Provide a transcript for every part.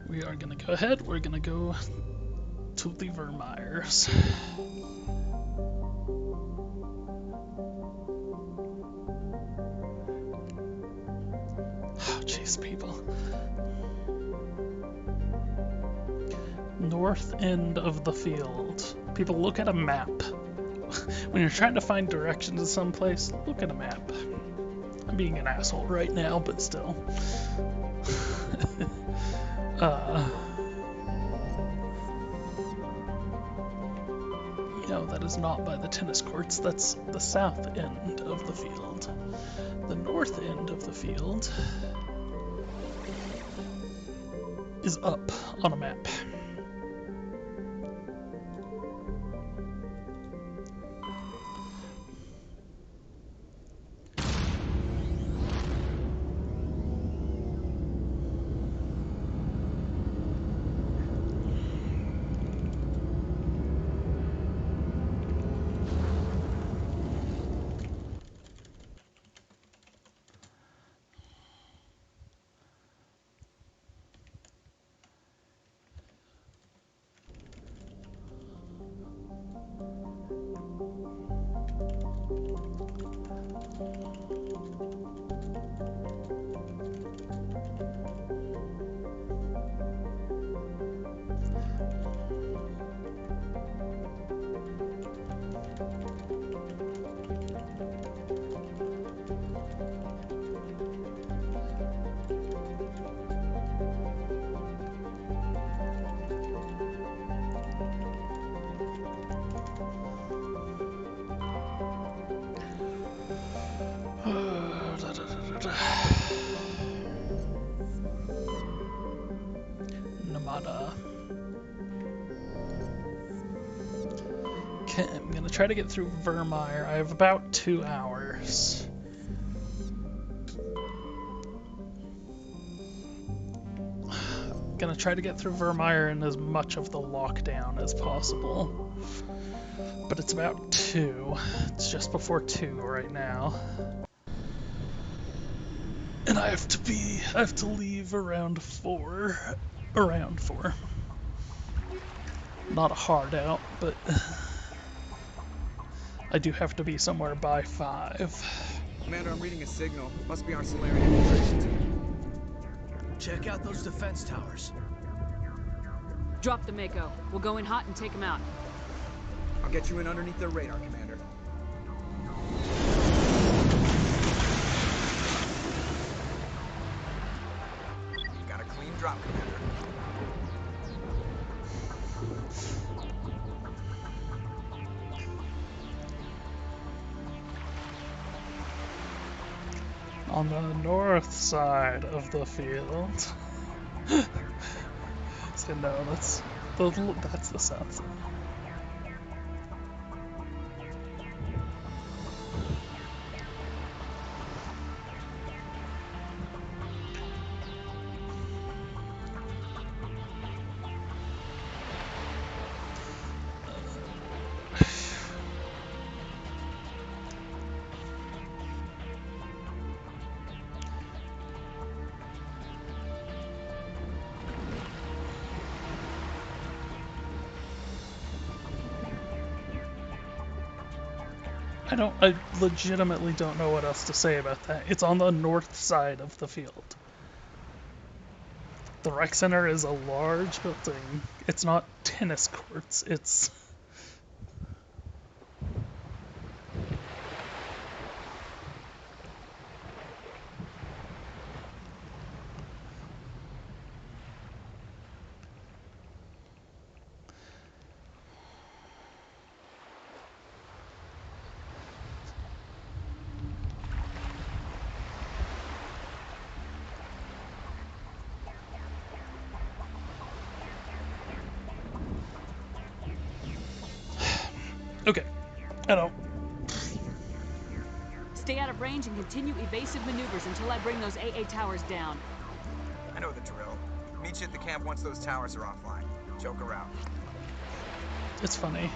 We are gonna go ahead, we're gonna go to the Virmires. Oh, jeez, people. North end of the field. People, look at a map. When you're trying to find directions to someplace, look at a map. I'm being an asshole right now, but still. No, that is not by the tennis courts. That's the south end of the field. The north end of the field is up on a map. Namada. Okay, I'm gonna try to get through Virmire. I have about 2 hours. Gonna try to get through Virmire in as much of the lockdown as possible. But it's about 2. It's just before 2 right now. And I have to leave around 4. Around 4. Not a hard out, but I do have to be somewhere by 5. Commander, I'm reading a signal. Must be our Solarian infiltration team. Check out those defense towers. Drop the Mako. We'll go in hot and take them out. I'll get you in underneath their radar, Commander. Got a clean drop, Commander. On the north side of the field. So no, that's the south side. I legitimately don't know what else to say about that. It's on the north side of the field. The rec center is a large building. It's not tennis courts, it's... Okay, I don't... Stay out of range and continue evasive maneuvers until I bring those AA towers down. I know the drill. Meet you at the camp once those towers are offline. Joke around. It's funny.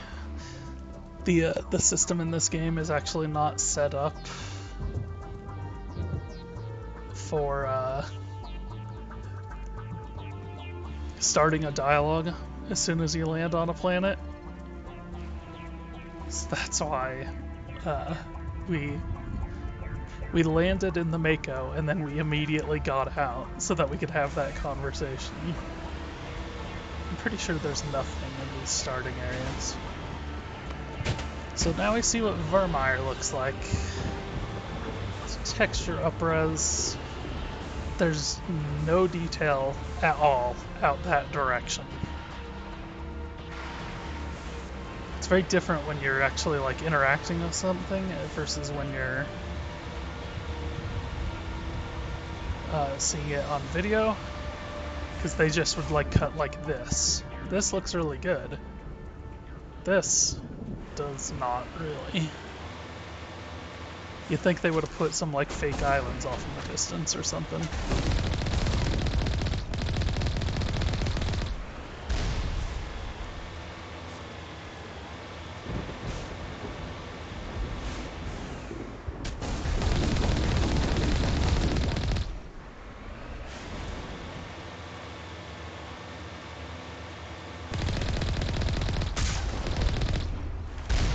The system in this game is actually not set up for starting a dialogue as soon as you land on a planet. So that's why we landed in the Mako and then we immediately got out so that we could have that conversation. I'm pretty sure there's nothing in these starting areas. So now we see what Virmire looks like. It's texture upres. There's no detail at all out that direction. It's very different when you're actually like interacting with something versus when you're seeing it on video, because they just would like cut like this. This looks really good. This does not really. You'd think they would have put some like fake islands off in the distance or something.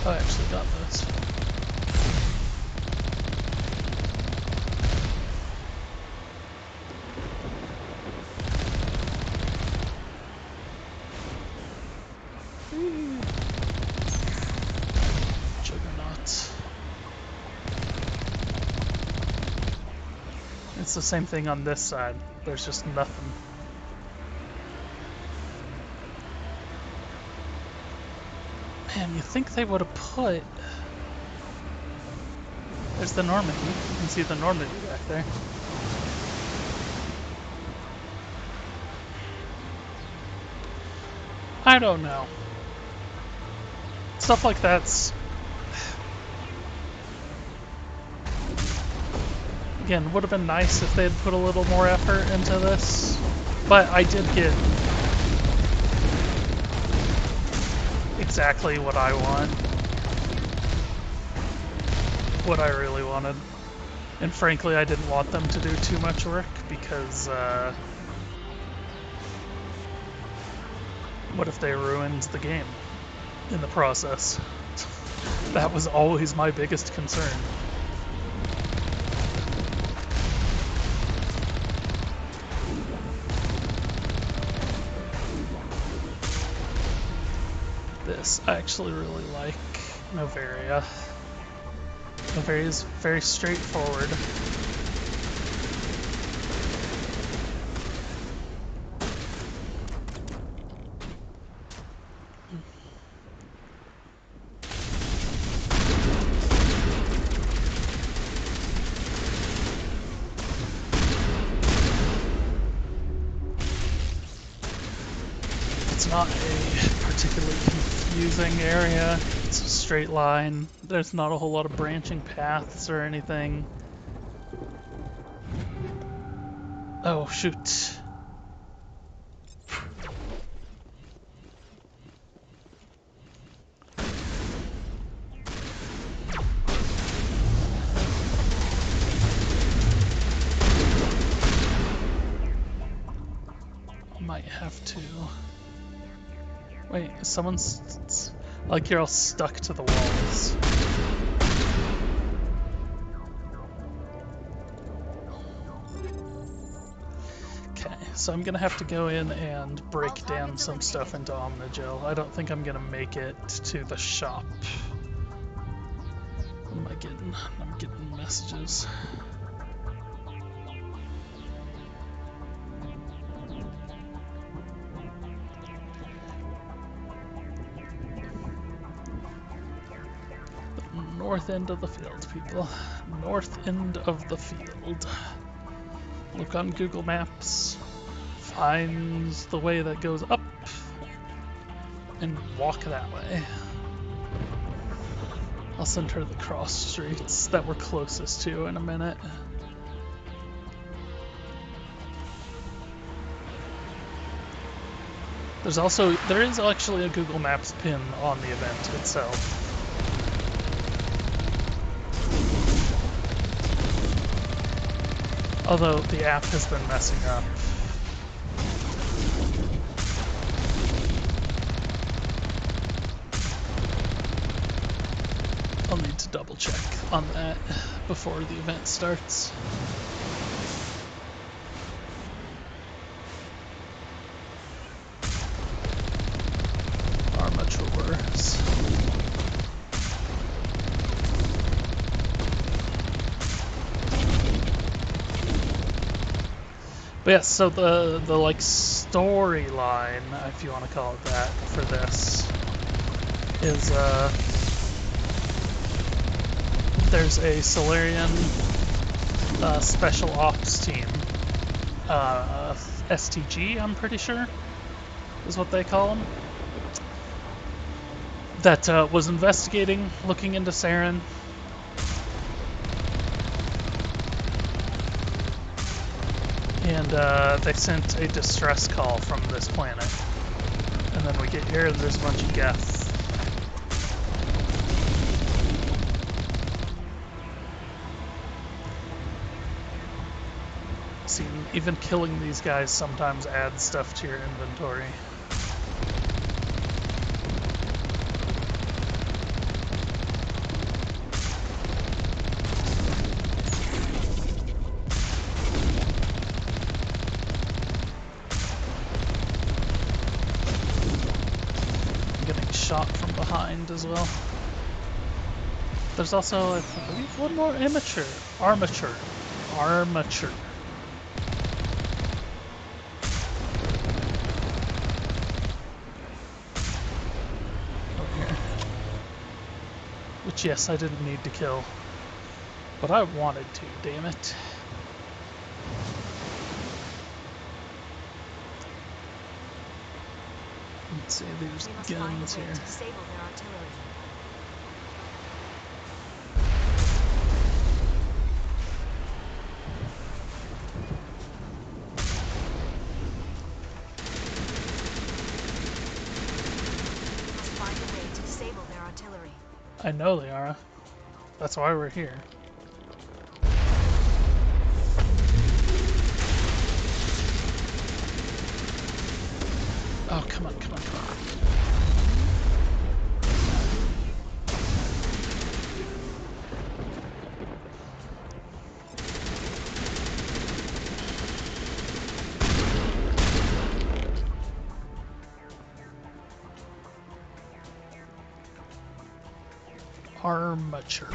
I actually got those. Juggernaut. It's the same thing on this side. There's just nothing. Man, you think they would have put... There's the Normandy. You can see the Normandy back there. I don't know. Stuff like that's... Again, would have been nice if they had put a little more effort into this. But I did get exactly what I want. What I really wanted. And frankly, I didn't want them to do too much work because, what if they ruined the game in the process? That was always my biggest concern. This I actually really like. Novaria. Novaria is very straightforward. It's not a particularly confusing area. It's a straight line. There's not a whole lot of branching paths or anything. Oh, shoot. Might have to... Wait, someone's... Like you're all stuck to the walls. Okay, so I'm gonna have to go in and break down some stuff into Omnigel. I don't think I'm gonna make it to the shop. What am I getting? I'm getting messages. North end of the field, people. North end of the field. Look on Google Maps. Finds the way that goes up. And walk that way. I'll send her the cross streets that we're closest to in a minute. There is actually a Google Maps pin on the event itself. Although the app has been messing up. double check on that before the event starts. Armatures. But yeah, so the like storyline, if you want to call it that, for this is there's a Solarian special ops team, STG, I'm pretty sure, is what they call them, that was investigating, looking into Saren. And they sent a distress call from this planet. And then we get here and there's a bunch of Geth. See, even killing these guys sometimes adds stuff to your inventory. Shot from behind as well. There's also, I believe, one more armature. Over here. Which, yes, I didn't need to kill. But I wanted to, damn it. Let's see, there's guns here. Disable their artillery. Must find a way to disable their artillery. I know, Liara. That's why we're here. Oh, come on, come on, come on. Armature.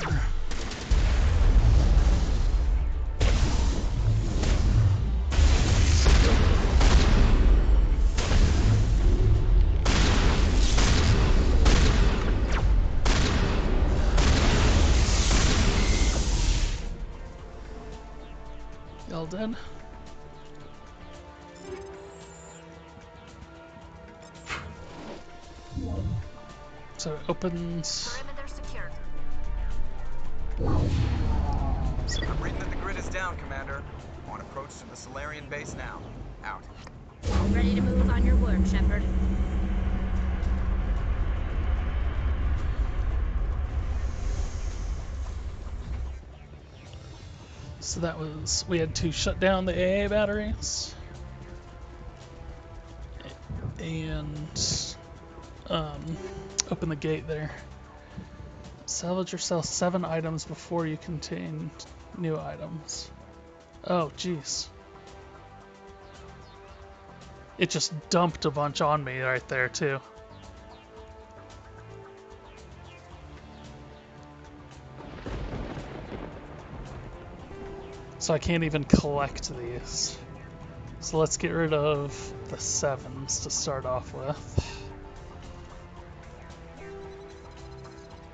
Y'all dead? So it opens. Perimeter secure. I'm reading that the grid is down, Commander. On approach to the Solarian base now. Out. Ready to move on your word, Shepard. So that was, we had to shut down the AA batteries and open the gate there. Salvage yourself 7 items before you contain new items. Oh, jeez. It just dumped a bunch on me right there, too. So I can't even collect these. So let's get rid of the 7s to start off with.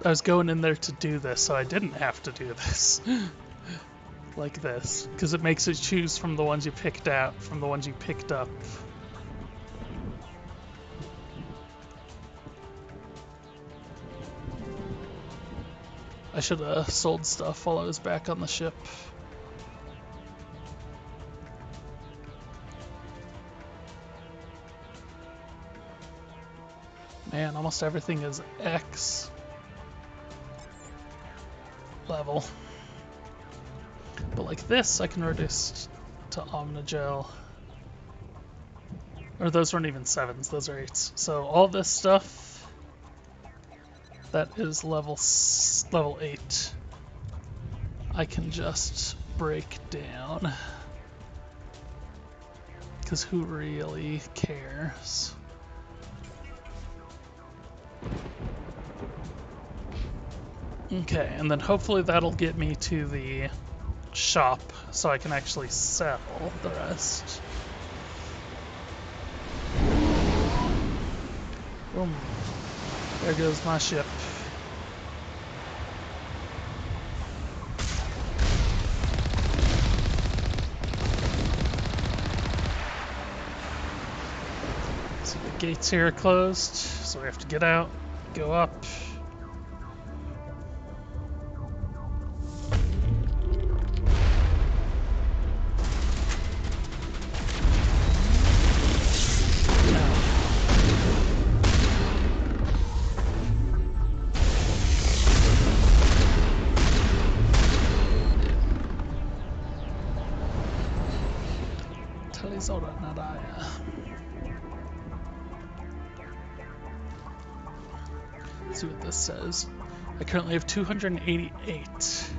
I was going in there to do this, so I didn't have to do this. Like this. Because it makes it choose from the ones you picked out, from the ones you picked up. I should have sold stuff while I was back on the ship. Man, almost everything is X level. But like this, I can reduce to Omnigel. Or those weren't even 7s, those are 8s. So all this stuff That is level 8. I can just break down. Because who really cares? Okay, and then hopefully that'll get me to the shop so I can actually sell the rest. Boom. There goes my ship. See, the gates here are closed, so we have to get out, go up. Let's see what this says. I currently have 288.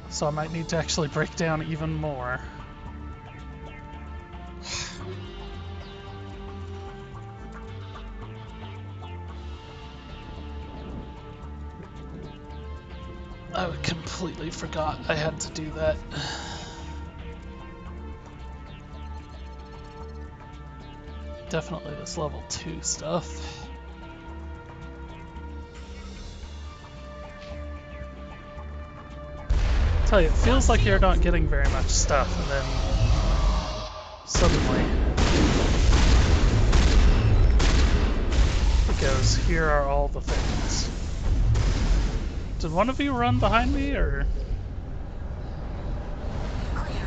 So I might need to actually break down even more. I completely forgot I had to do that. Definitely this level 2 stuff. Tell you, it feels like you're not getting very much stuff, and then suddenly it goes, here are all the things. Did one of you run behind me, or? Clear.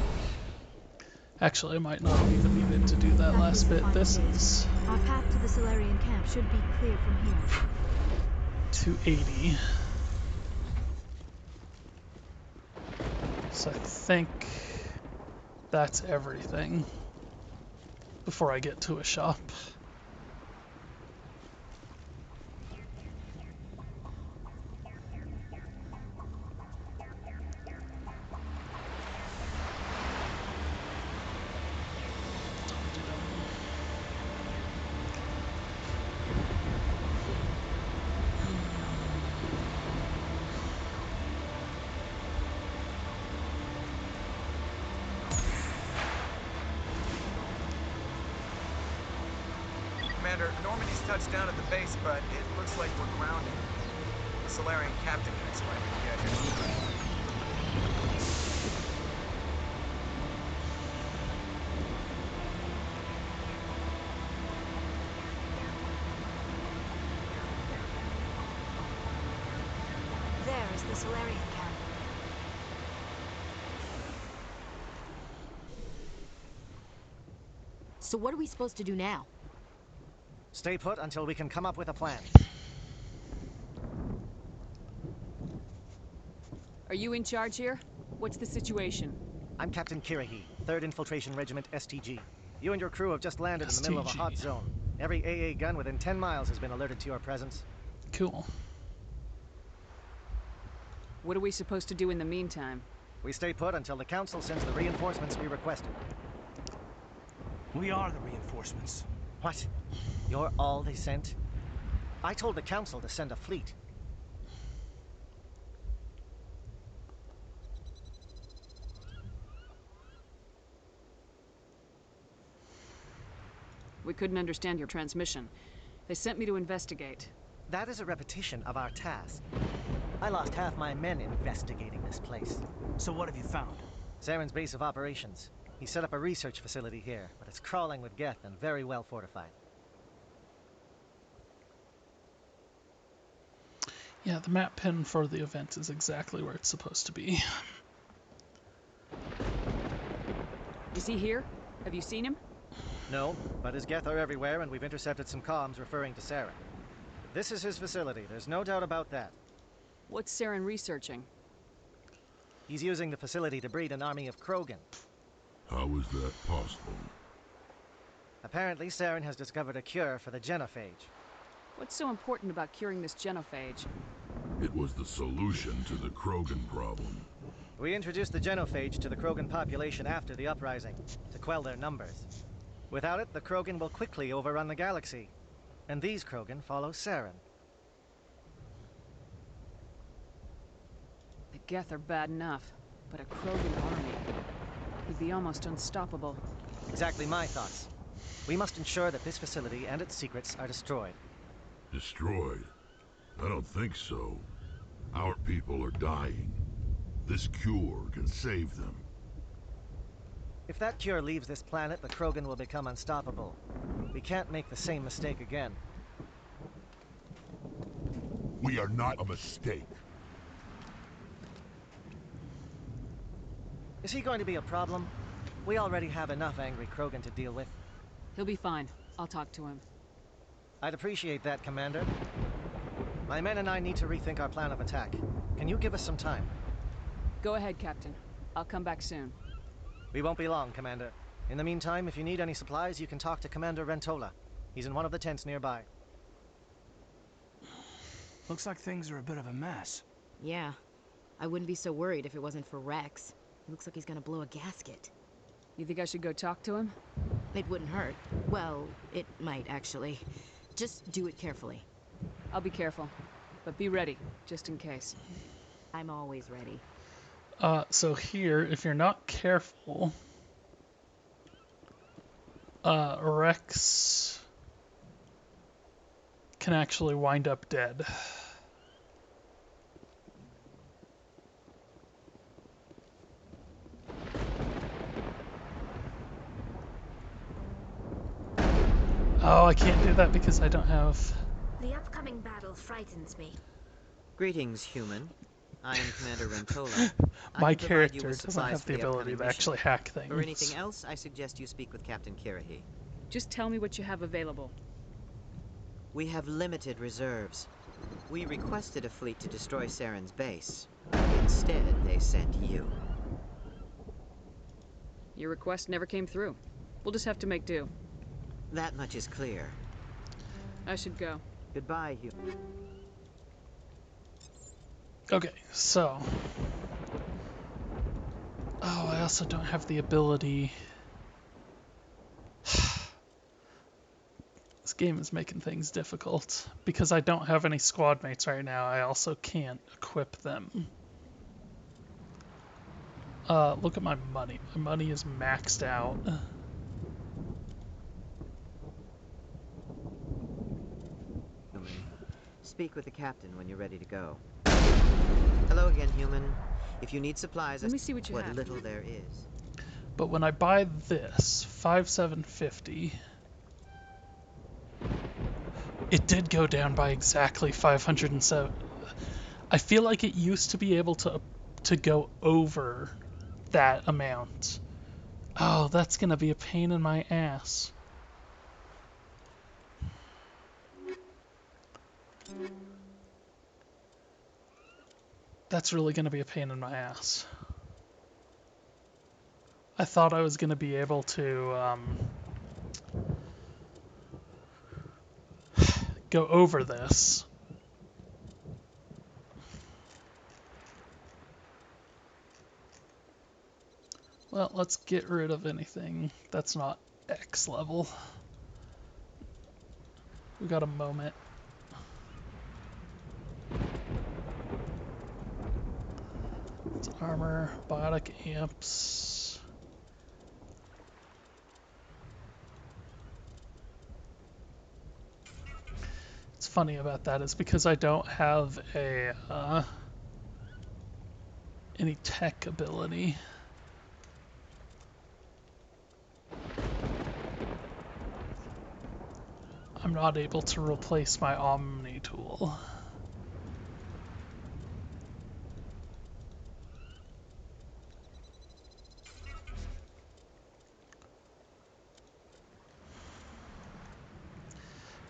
Actually, I might not have even needed to do that last bit. This is Our path to the Solarian camp should be clear from here. 280. So I think that's everything before I get to a shop. Commander, Normandy's touched down at the base, but it looks like we're grounded. The Solarian captain can explain when we get here. There is the Solarian camp. So what are we supposed to do now? Stay put until we can come up with a plan. Are you in charge here? What's the situation? I'm Captain Kirahi, 3rd Infiltration Regiment STG. You and your crew have just landed in the middle of a STG. hot zone. Every AA gun within 10 miles has been alerted to your presence. Cool. What are we supposed to do in the meantime? We stay put until the Council sends the reinforcements we requested. We are the reinforcements. What? You're all they sent? I told the Council to send a fleet. We couldn't understand your transmission. They sent me to investigate. That is a repetition of our task. I lost half my men investigating this place. So what have you found? Saren's base of operations. He set up a research facility here, but it's crawling with Geth and very well fortified. Yeah, the map pin for the event is exactly where it's supposed to be. Is he here? Have you seen him? No, but his Geth are everywhere, and we've intercepted some comms referring to Saren. This is his facility, there's no doubt about that. What's Saren researching? He's using the facility to breed an army of Krogan. How is that possible? Apparently, Saren has discovered a cure for the genophage. What's so important about curing this genophage? It was the solution to the Krogan problem. We introduced the genophage to the Krogan population after the uprising, to quell their numbers. Without it, the Krogan will quickly overrun the galaxy. And these Krogan follow Saren. The Geth are bad enough, but a Krogan army would be almost unstoppable. Exactly my thoughts. We must ensure that this facility and its secrets are destroyed. Destroyed? I don't think so. Our people are dying. This cure can save them. If that cure leaves this planet, the Krogan will become unstoppable. We can't make the same mistake again. We are not a mistake. Is he going to be a problem? We already have enough angry Krogan to deal with. He'll be fine. I'll talk to him. I'd appreciate that, Commander. My men and I need to rethink our plan of attack. Can you give us some time? Go ahead, Captain. I'll come back soon. We won't be long, Commander. In the meantime, if you need any supplies, you can talk to Commander Rentola. He's in one of the tents nearby. Looks like things are a bit of a mess. Yeah. I wouldn't be so worried if it wasn't for Rex. He looks like he's gonna blow a gasket. You think I should go talk to him? It wouldn't hurt. Well, it might, actually. Just do it carefully. I'll be careful. But be ready, just in case. I'm always ready. So here, if you're not careful, Rex can actually wind up dead. Oh, I can't do that because I don't have... The upcoming battle frightens me. Greetings, human. I am Commander Rentola. My character doesn't have the ability to actually hack things. For anything else, I suggest you speak with Captain Kirahi. Just tell me what you have available. We have limited reserves. We requested a fleet to destroy Saren's base. Instead, they sent you. Your request never came through. We'll just have to make do. That much is clear. I should go. Goodbye, human. Okay, so... Oh, I also don't have the ability... This game is making things difficult. Because I don't have any squad mates right now, I also can't equip them. Look at my money. My money is maxed out. Human. Speak with the captain when you're ready to go. Hello again, human. If you need supplies, Let me see what you what have. little there is. But when I buy this, 5,750, it did go down by exactly 507. I feel like it used to be able to go over that amount. Oh, that's gonna be a pain in my ass. That's really gonna be a pain in my ass. I thought I was gonna be able to go over this. Well, let's get rid of anything that's not X level. We got a moment. It's armor, biotic amps. What's funny about that is because I don't have a any tech ability. I'm not able to replace my Omni tool.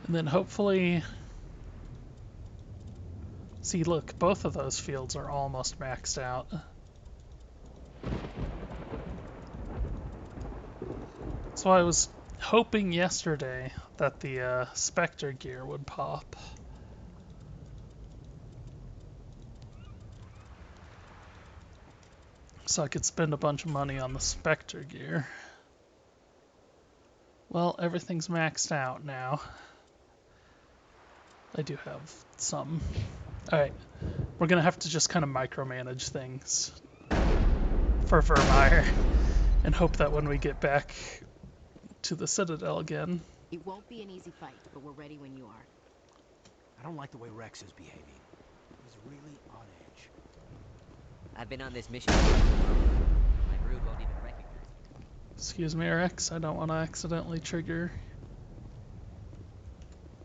And then hopefully... See, look, both of those fields are almost maxed out. That's why I was hoping yesterday that the Spectre gear would pop. So I could spend a bunch of money on the Spectre gear. Well, everything's maxed out now. I do have some. Alright, we're gonna have to just kind of micromanage things for Virmire and hope that when we get back to the Citadel again. It won't be an easy fight, but we're ready when you are. I don't like the way Rex is behaving. He's really on edge. I've been on this mission for my brood won't even recognize me. Excuse me, Rex, I don't want to accidentally trigger.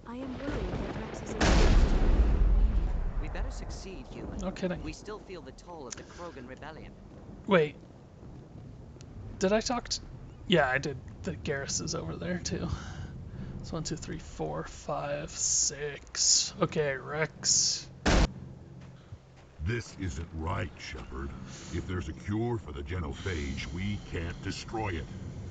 I am worried that Rex is influenced. We better succeed, human. No kidding. We still feel the toll of the Krogan rebellion. Wait. Did I talk to... Yeah, I did. The Garrus is over there, too. It's 1, 2, 3, 4, 5, 6. Okay, Rex. This isn't right, Shepard. If there's a cure for the genophage, we can't destroy it.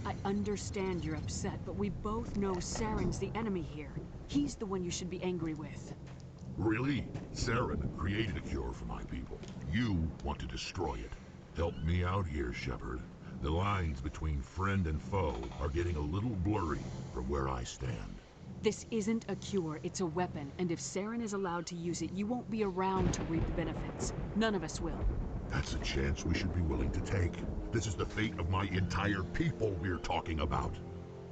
I understand you're upset, but we both know Saren's the enemy here. He's the one you should be angry with. Really? Saren created a cure for my people. You want to destroy it. Help me out here, Shepard. The lines between friend and foe are getting a little blurry from where I stand. This isn't a cure, it's a weapon, and if Saren is allowed to use it, you won't be around to reap the benefits. None of us will. That's a chance we should be willing to take. This is the fate of my entire people we're talking about.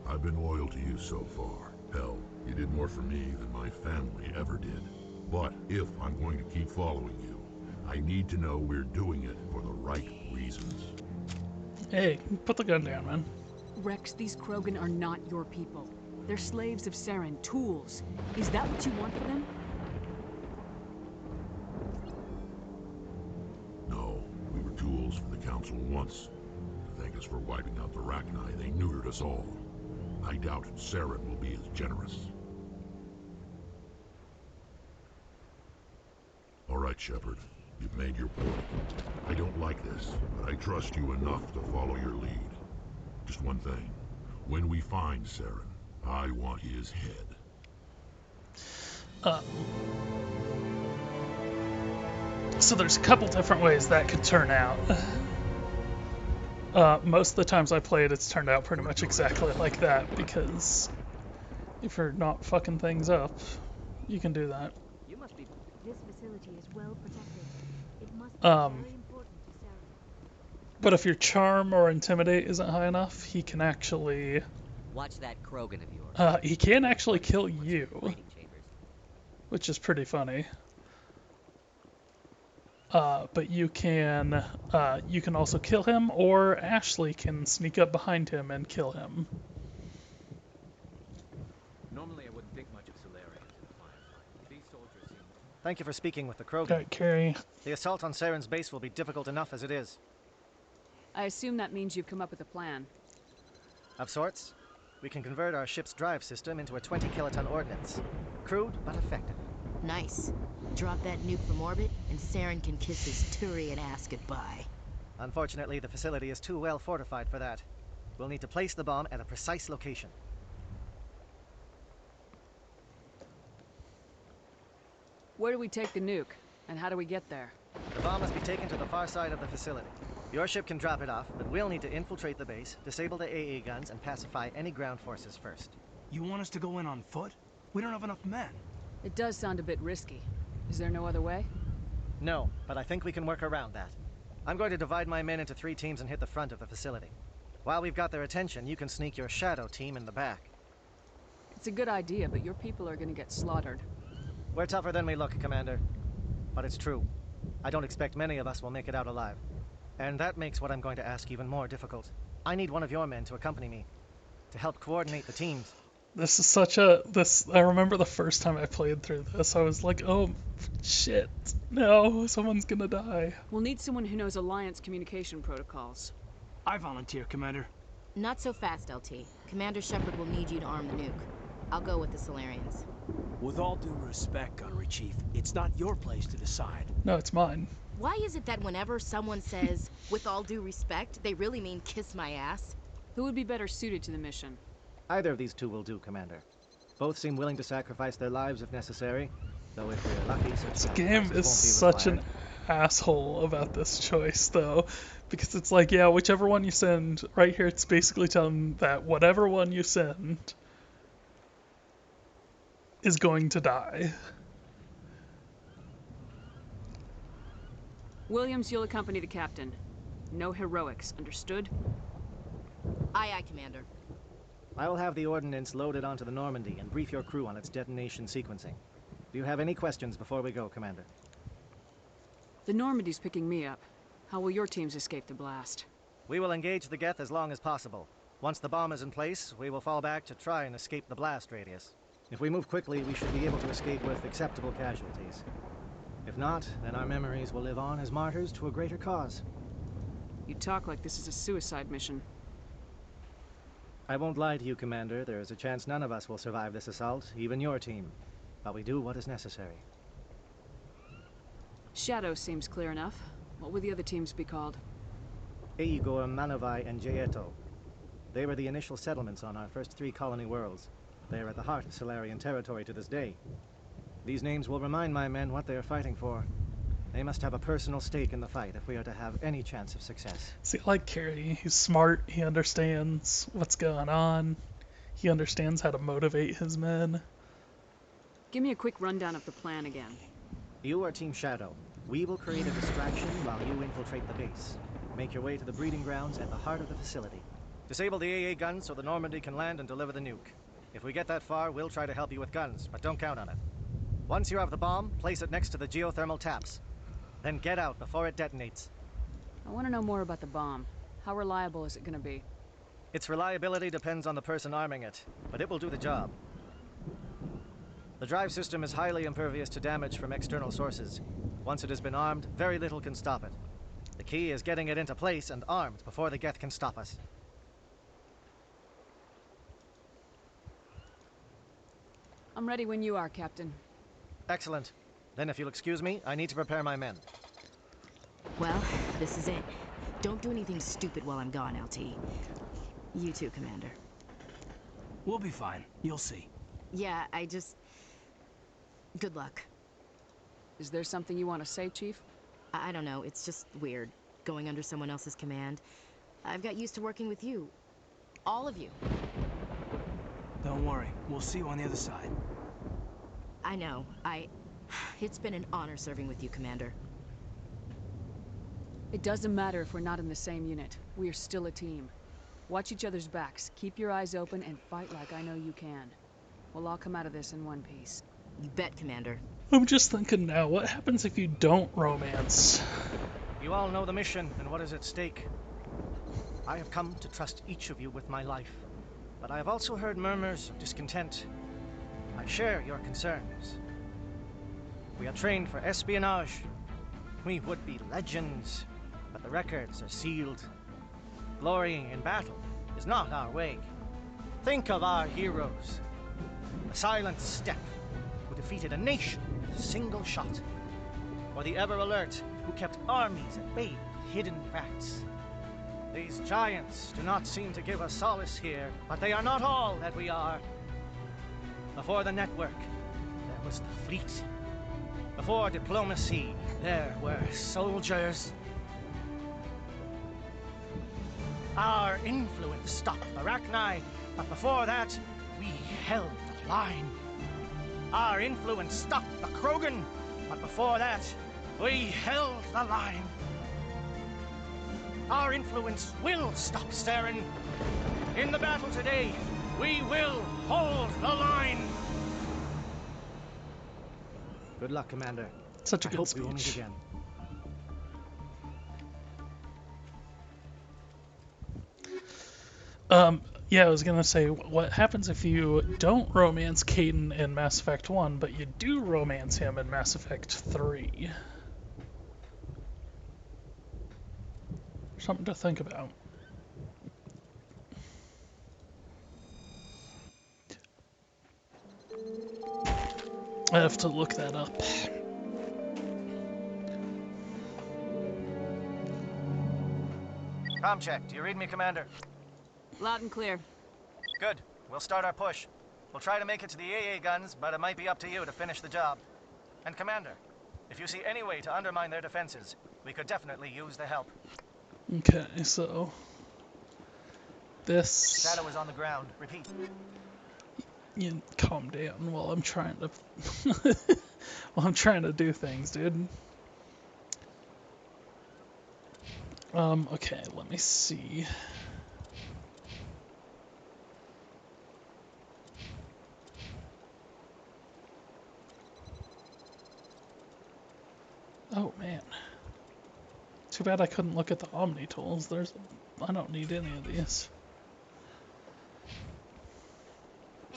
I've been loyal to you so far. Hell, you did more for me than my family ever did. But if I'm going to keep following you, I need to know we're doing it for the right reasons. Hey, put the gun down, man. Rex, these Krogan are not your people. They're slaves of Saren, tools. Is that what you want for them? No, we were tools for the Council once. To thank us for wiping out the Rachni, they neutered us all. I doubt Saren will be as generous. All right, Shepard. You've made your point. I don't like this, but I trust you enough to follow your lead. Just one thing. When we find Saren, I want his head. So there's a couple different ways that could turn out. Most of the times I play it, it's turned out pretty much exactly like that, because if you're not fucking things up, you can do that. You must be... This facility is well protected. It must be very important to Saren. But if your charm or intimidate isn't high enough, he can actually... Watch that Krogan of yours. he can actually kill you, Waiting chambers. which is pretty funny. But you can also kill him, or Ashley can sneak up behind him and kill him. Normally I wouldn't think much of Solarians in a firefight. These soldiers seem... Thank you for speaking with the Krogan. Alright, Carrie. The assault on Saren's base will be difficult enough as it is. I assume that means you've come up with a plan. Of sorts. We can convert our ship's drive system into a 20-kiloton ordnance. Crude, but effective. Nice. Drop that nuke from orbit, and Saren can kiss his Turian ass goodbye. Unfortunately, the facility is too well fortified for that. We'll need to place the bomb at a precise location. Where do we take the nuke? And how do we get there? The bomb must be taken to the far side of the facility. Your ship can drop it off, but we'll need to infiltrate the base, disable the AA guns, and pacify any ground forces first. You want us to go in on foot? We don't have enough men. It does sound a bit risky. Is there no other way? No, but I think we can work around that. I'm going to divide my men into 3 teams and hit the front of the facility. While we've got their attention, you can sneak your shadow team in the back. It's a good idea, but your people are gonna get slaughtered. We're tougher than we look, Commander. But it's true. I don't expect many of us will make it out alive. And that makes what I'm going to ask even more difficult. I need one of your men to accompany me, to help coordinate the teams. This is such a... I remember the first time I played through this, I was like, oh, shit. No, someone's gonna die. We'll need someone who knows Alliance communication protocols. I volunteer, Commander. Not so fast, LT. Commander Shepard will need you to arm the nuke. I'll go with the Solarians. With all due respect, Gunnery Chief, it's not your place to decide. No, it's mine. Why is it that whenever someone says, with all due respect, they really mean kiss my ass? Who would be better suited to the mission? Either of these two will do, Commander. Both seem willing to sacrifice their lives if necessary, though if we're lucky, such This sacrifices game is won't be such required. an asshole about this choice, though, because it's like, yeah, whichever one you send, right here it's basically telling that whatever one you send is going to die. Williams, you'll accompany the captain. No heroics, understood? Aye, aye, Commander. I will have the ordnance loaded onto the Normandy and brief your crew on its detonation sequencing. Do you have any questions before we go, Commander? The Normandy's picking me up. How will your teams escape the blast? We will engage the Geth as long as possible. Once the bomb is in place, we will fall back to try and escape the blast radius. If we move quickly, we should be able to escape with acceptable casualties. If not, then our memories will live on as martyrs to a greater cause. You talk like this is a suicide mission. I won't lie to you, Commander. There is a chance none of us will survive this assault, even your team. But we do what is necessary. Shadow seems clear enough. What will the other teams be called? Igor, Manovai, and Jaeto. They were the initial settlements on our first 3 colony worlds. They are at the heart of Solarian territory to this day. These names will remind my men what they are fighting for. They must have a personal stake in the fight if we are to have any chance of success. See, I like Carey. He's smart, he understands what's going on, he understands how to motivate his men. Give me a quick rundown of the plan again. You are Team Shadow. We will create a distraction while you infiltrate the base. Make your way to the breeding grounds at the heart of the facility. Disable the AA guns so the Normandy can land and deliver the nuke. If we get that far, we'll try to help you with guns, but don't count on it. Once you have the bomb, place it next to the geothermal taps. Then get out before it detonates. I want to know more about the bomb. How reliable is it going to be? Its reliability depends on the person arming it, but it will do the job. The drive system is highly impervious to damage from external sources. Once it has been armed, very little can stop it. The key is getting it into place and armed before the Geth can stop us. I'm ready when you are, Captain. Excellent. Then if you'll excuse me, I need to prepare my men. Well, this is it. Don't do anything stupid while I'm gone, LT. You too, Commander. We'll be fine. You'll see. Yeah, good luck. Is there something you want to say, Chief? I don't know, it's just weird, going under someone else's command. I've got used to working with you. All of you. Don't worry. We'll see you on the other side. I know. It's been an honor serving with you, Commander. It doesn't matter if we're not in the same unit. We are still a team. Watch each other's backs, keep your eyes open, and fight like I know you can. We'll all come out of this in one piece. You bet, Commander. I'm just thinking now, what happens if you don't romance? You all know the mission and what is at stake. I have come to trust each of you with my life, but I have also heard murmurs of discontent. I share your concerns. We are trained for espionage. We would be legends, but the records are sealed. Glorying in battle is not our way. Think of our heroes. The silent step who defeated a nation with a single shot. Or the ever-alert who kept armies at bay with hidden facts. These giants do not seem to give us solace here, but they are not all that we are. Before the network, there was the fleet. Before diplomacy, there were soldiers. Our influence stopped Arachni, but before that, we held the line. Our influence stopped the Krogan, but before that, we held the line. Our influence will stop Saren. In the battle today, we will hold the line. Good luck, Commander. Such a I good hope we will meet speech. again. Yeah, I was gonna say, what happens if you don't romance Caden in Mass Effect 1, but you do romance him in Mass Effect 3? Something to think about. I have to look that up. Com check. Do you read me, Commander? Loud and clear. Good. We'll start our push. We'll try to make it to the AA guns, but it might be up to you to finish the job. And Commander, if you see any way to undermine their defenses, we could definitely use the help. Okay, so this. Shadow is on the ground. Repeat. You calm down while I'm trying to while I'm trying to do things, dude. Okay, let me see. Oh man. Too bad I couldn't look at the Omni tools. I don't need any of these.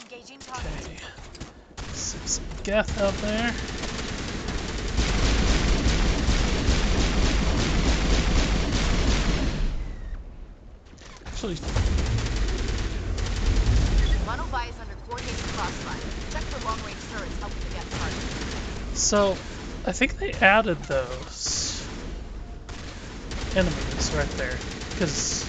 Engaging target. Okay. Stick some Geth out there. Actually, Monobie is under coordinated crossfire. Check for long-range turrets helping to get targets. so I think they added those enemies right there, because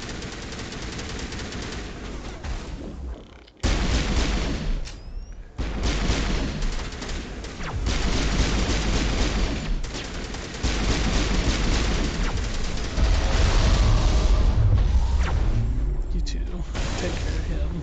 you two take care of him.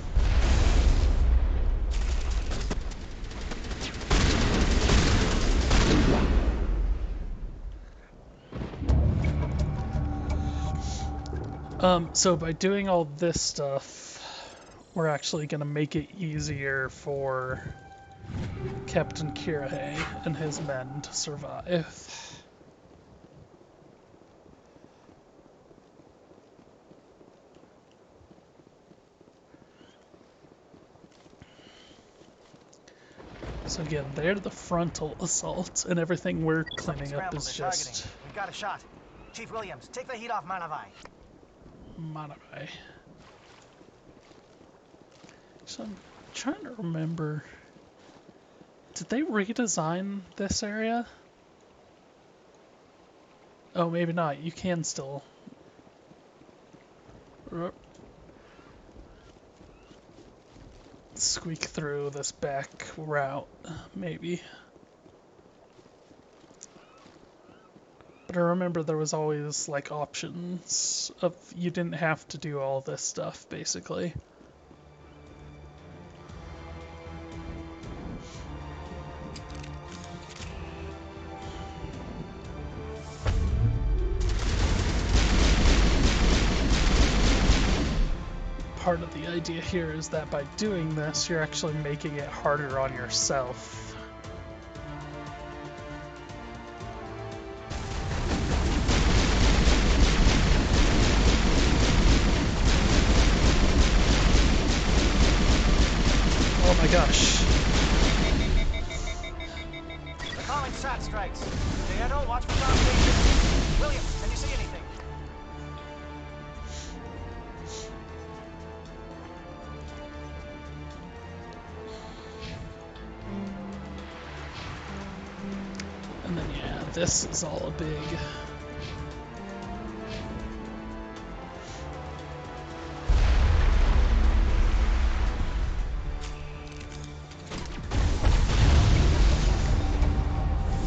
So by doing all this stuff, we're actually going to make it easier for Captain Kirahe and his men to survive. So again, they're the frontal assault, and everything we're cleaning up is just... We got a shot. Chief Williams, take the heat off Monobie. Monobie. So I'm trying to remember... Did they redesign this area? Oh, maybe not. You can still... squeak through this back route, maybe. But I remember there was always, like, options of you didn't have to do all this stuff, basically. Part of the idea here is that by doing this, you're actually making it harder on yourself. Oh my gosh. They're calling SAT strikes. Diego, watch for ground. Williams, can you see anything? And then yeah, this is all a big...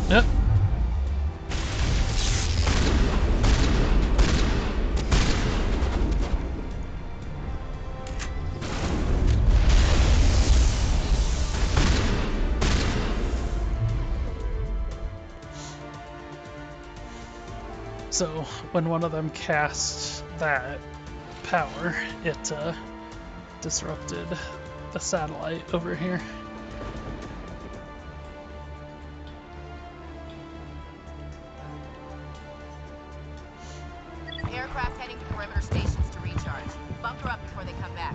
Yep. So when one of them cast that power, it disrupted the satellite over here. Aircraft heading to perimeter stations to recharge. Bunker up before they come back.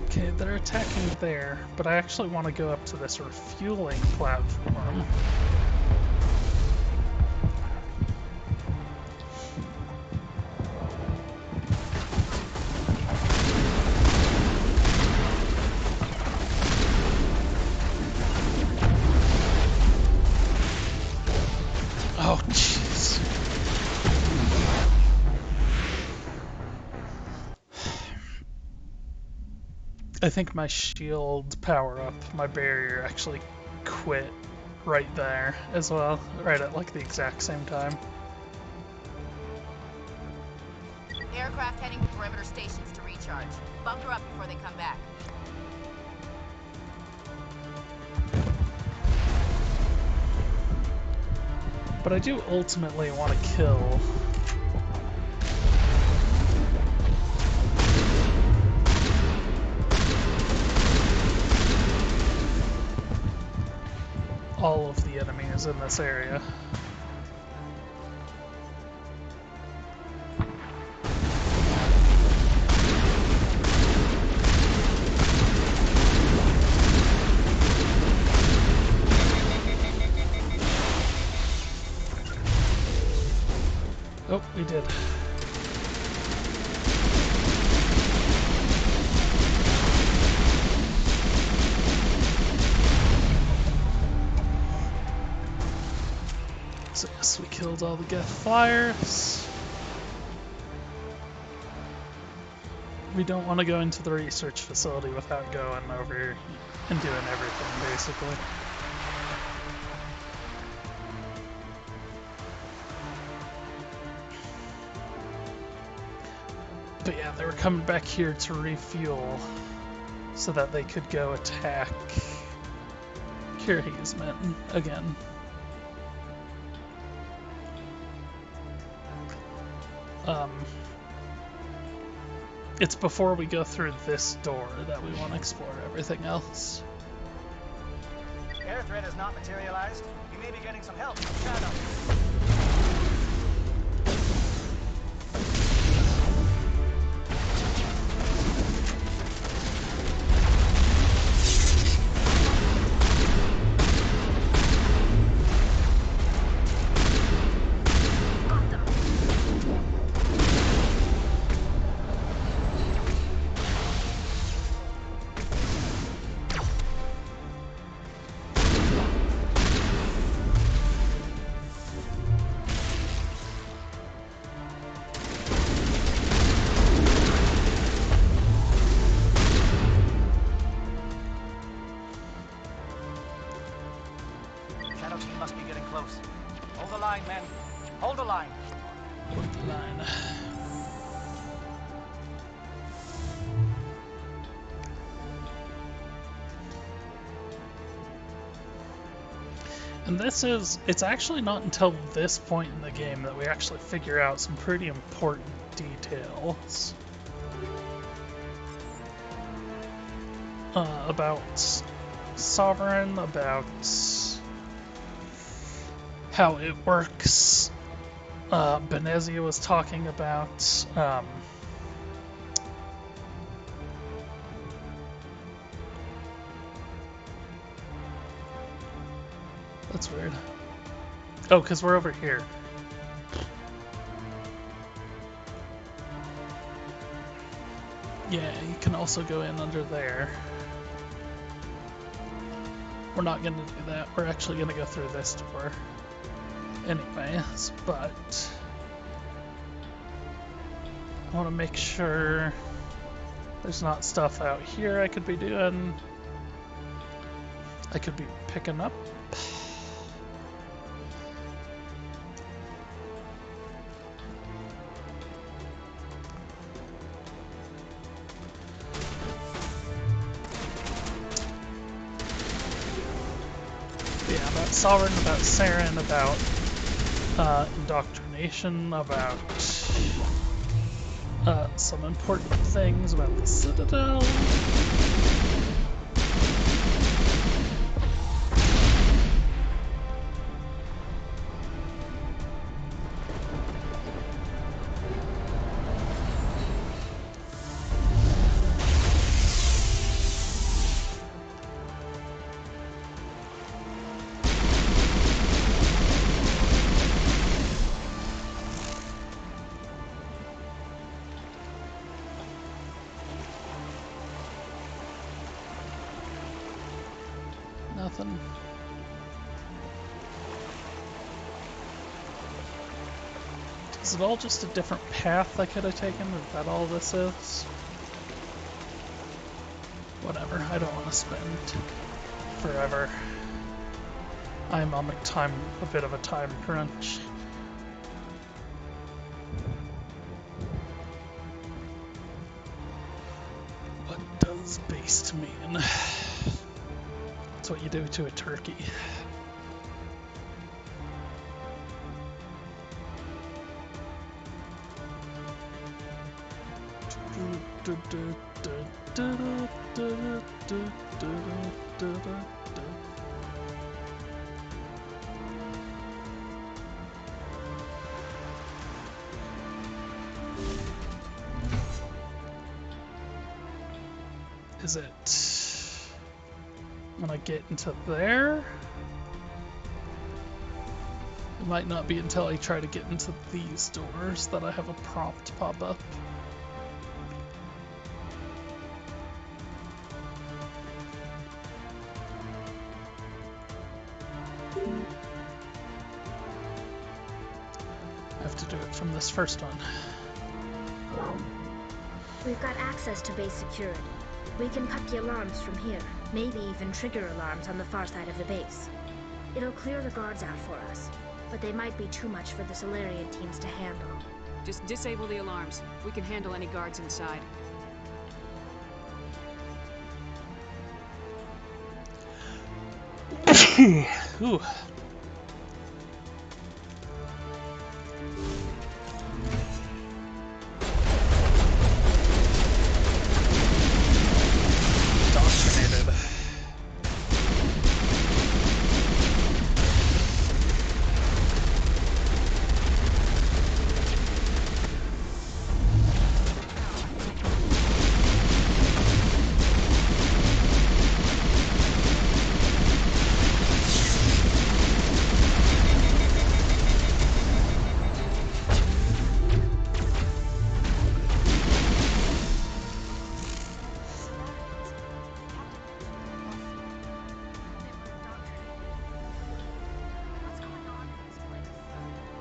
Okay, they're attacking there, but I actually want to go up to this refueling platform. I think my shield power-up, my barrier, actually quit right there as well, right at like the exact same time. Aircraft heading to perimeter stations to recharge. Bunker up before they come back. But I do ultimately want to kill all of the enemies in this area. Oh, we did. So yes, we killed all the Geth flyers. We don't want to go into the research facility without going over and doing everything, basically. But yeah, they were coming back here to refuel so that they could go attack Kirgizman again. It's before we go through this door that we want to explore everything else. Air threat has not materialized. You may be getting some help from Shadow. Shadow team must be getting close. Hold the line, men. Hold the line. Hold the line. And it's actually not until this point in the game that we actually figure out some pretty important details about Sovereign, about how it works. Benezia was talking about that's weird. Oh, because we're over here. Yeah, you can also go in under there. We're not going to do that. We're actually going to go through this door. Anyways, but I want to make sure there's not stuff out here I could be doing. I could be picking up. Yeah, about Sovereign, about Saren, about indoctrination, about some important things about the Citadel. Nothing. Is it all just a different path I could have taken? Is that all this is? Whatever, I don't want to spend forever. I'm on a bit of a time crunch. What does based mean? That's what you do to a turkey. Is it when I get into there? It might not be until I try to get into these doors that I have a prompt pop up. I have to do it from this first one. We've got access to base security. We can cut the alarms from here, maybe even trigger alarms on the far side of the base. It'll clear the guards out for us, but they might be too much for the Solarian teams to handle. Just disable the alarms. We can handle any guards inside. Ooh.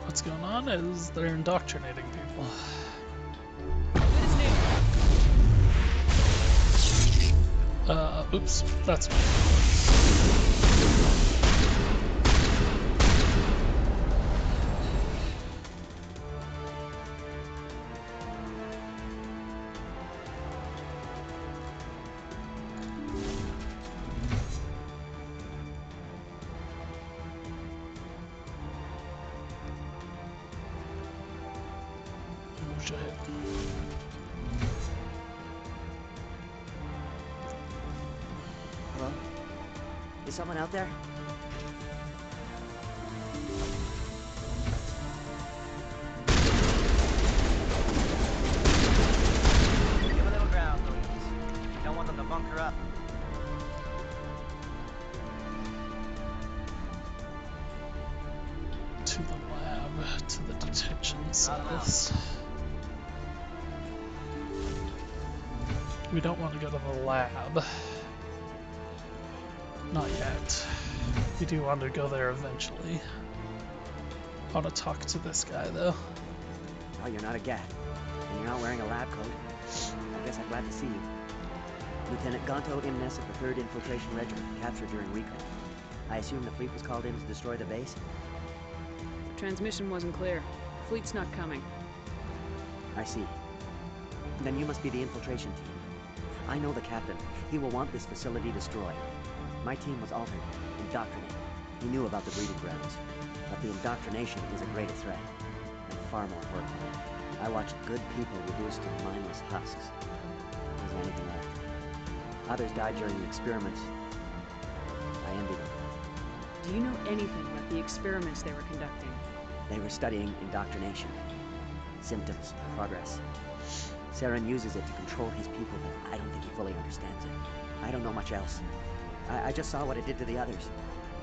What's going on is they're indoctrinating people. Oops, that's me. Hello? Is someone out there? Give a little ground, Williams. You don't want them to bunker up. To the lab, to the detention cells. We don't want to go to the lab. Not yet. We do want to go there eventually. I want to talk to this guy though. Oh, you're not a Gat. And you're not wearing a lab coat. I guess I'm glad to see you. Lieutenant Gonto Imnes of the 3rd Infiltration Regiment, captured during recon. I assume the fleet was called in to destroy the base? The transmission wasn't clear. Fleet's not coming. I see. Then you must be the infiltration team. I know the captain. He will want this facility destroyed. My team was altered, indoctrinated. He knew about the breeding grounds. But the indoctrination is a greater threat, and far more horrifying. I watched good people reduced to mindless husks. There wasn't anything left. Others died during the experiments. I envy them. Do you know anything about the experiments they were conducting? They were studying indoctrination. Symptoms, progress. Saren uses it to control his people, but I don't think he fully understands it. I don't know much else. I just saw what it did to the others.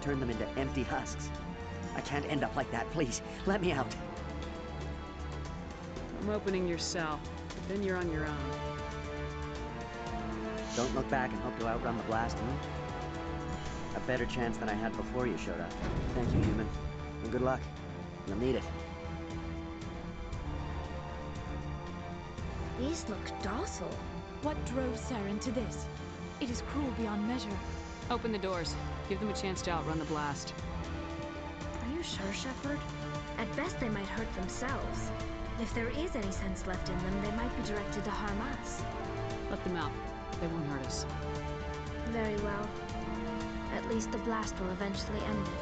Turned them into empty husks. I can't end up like that, please. Let me out. I'm opening your cell, but then you're on your own. Don't look back and hope to outrun the blast, A better chance than I had before you showed up. Thank you, human. And good luck. You'll need it. These look docile. What drove Saren to this? It is cruel beyond measure. Open the doors. Give them a chance to outrun the blast. Are you sure, Shepard? At best, they might hurt themselves. If there is any sense left in them, they might be directed to harm us. Let them out. They won't hurt us. Very well. At least the blast will eventually end it.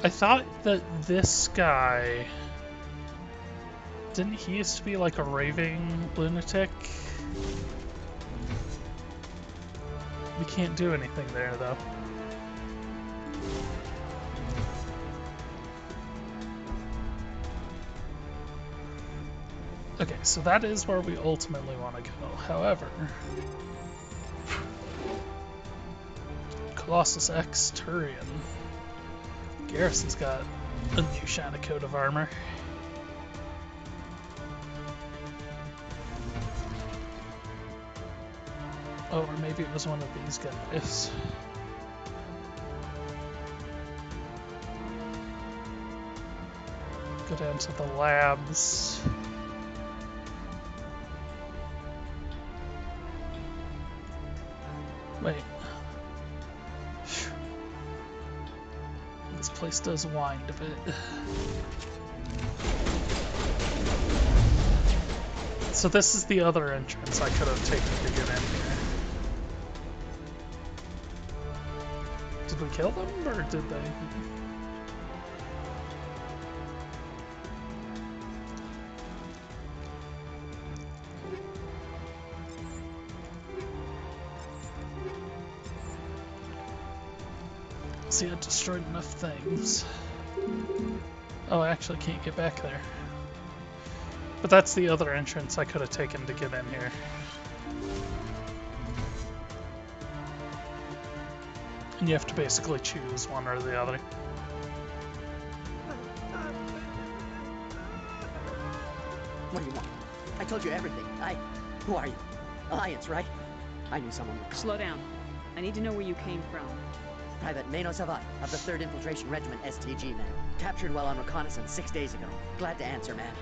I thought that this guy... Didn't he used to be like a raving lunatic? We can't do anything there, though. Okay, so that is where we ultimately want to go. However... Colossus X Turian. Garrison's got a new shiny coat of armor. Oh, or maybe it was one of these guys. Go down to the labs. Wait. This place does wind a bit. So this is the other entrance I could have taken to get in here. Did we kill them, or did they? See, I destroyed enough things. Oh, I actually can't get back there. But that's the other entrance I could have taken to get in here. And you have to basically choose one or the other. What do you want? I told you everything. Who are you? Alliance, right? I knew someone would call. Slow down. I need to know where you came from. Private Mano Savat of the 3rd Infiltration Regiment STG, man. Captured while on reconnaissance 6 days ago. Glad to answer, man.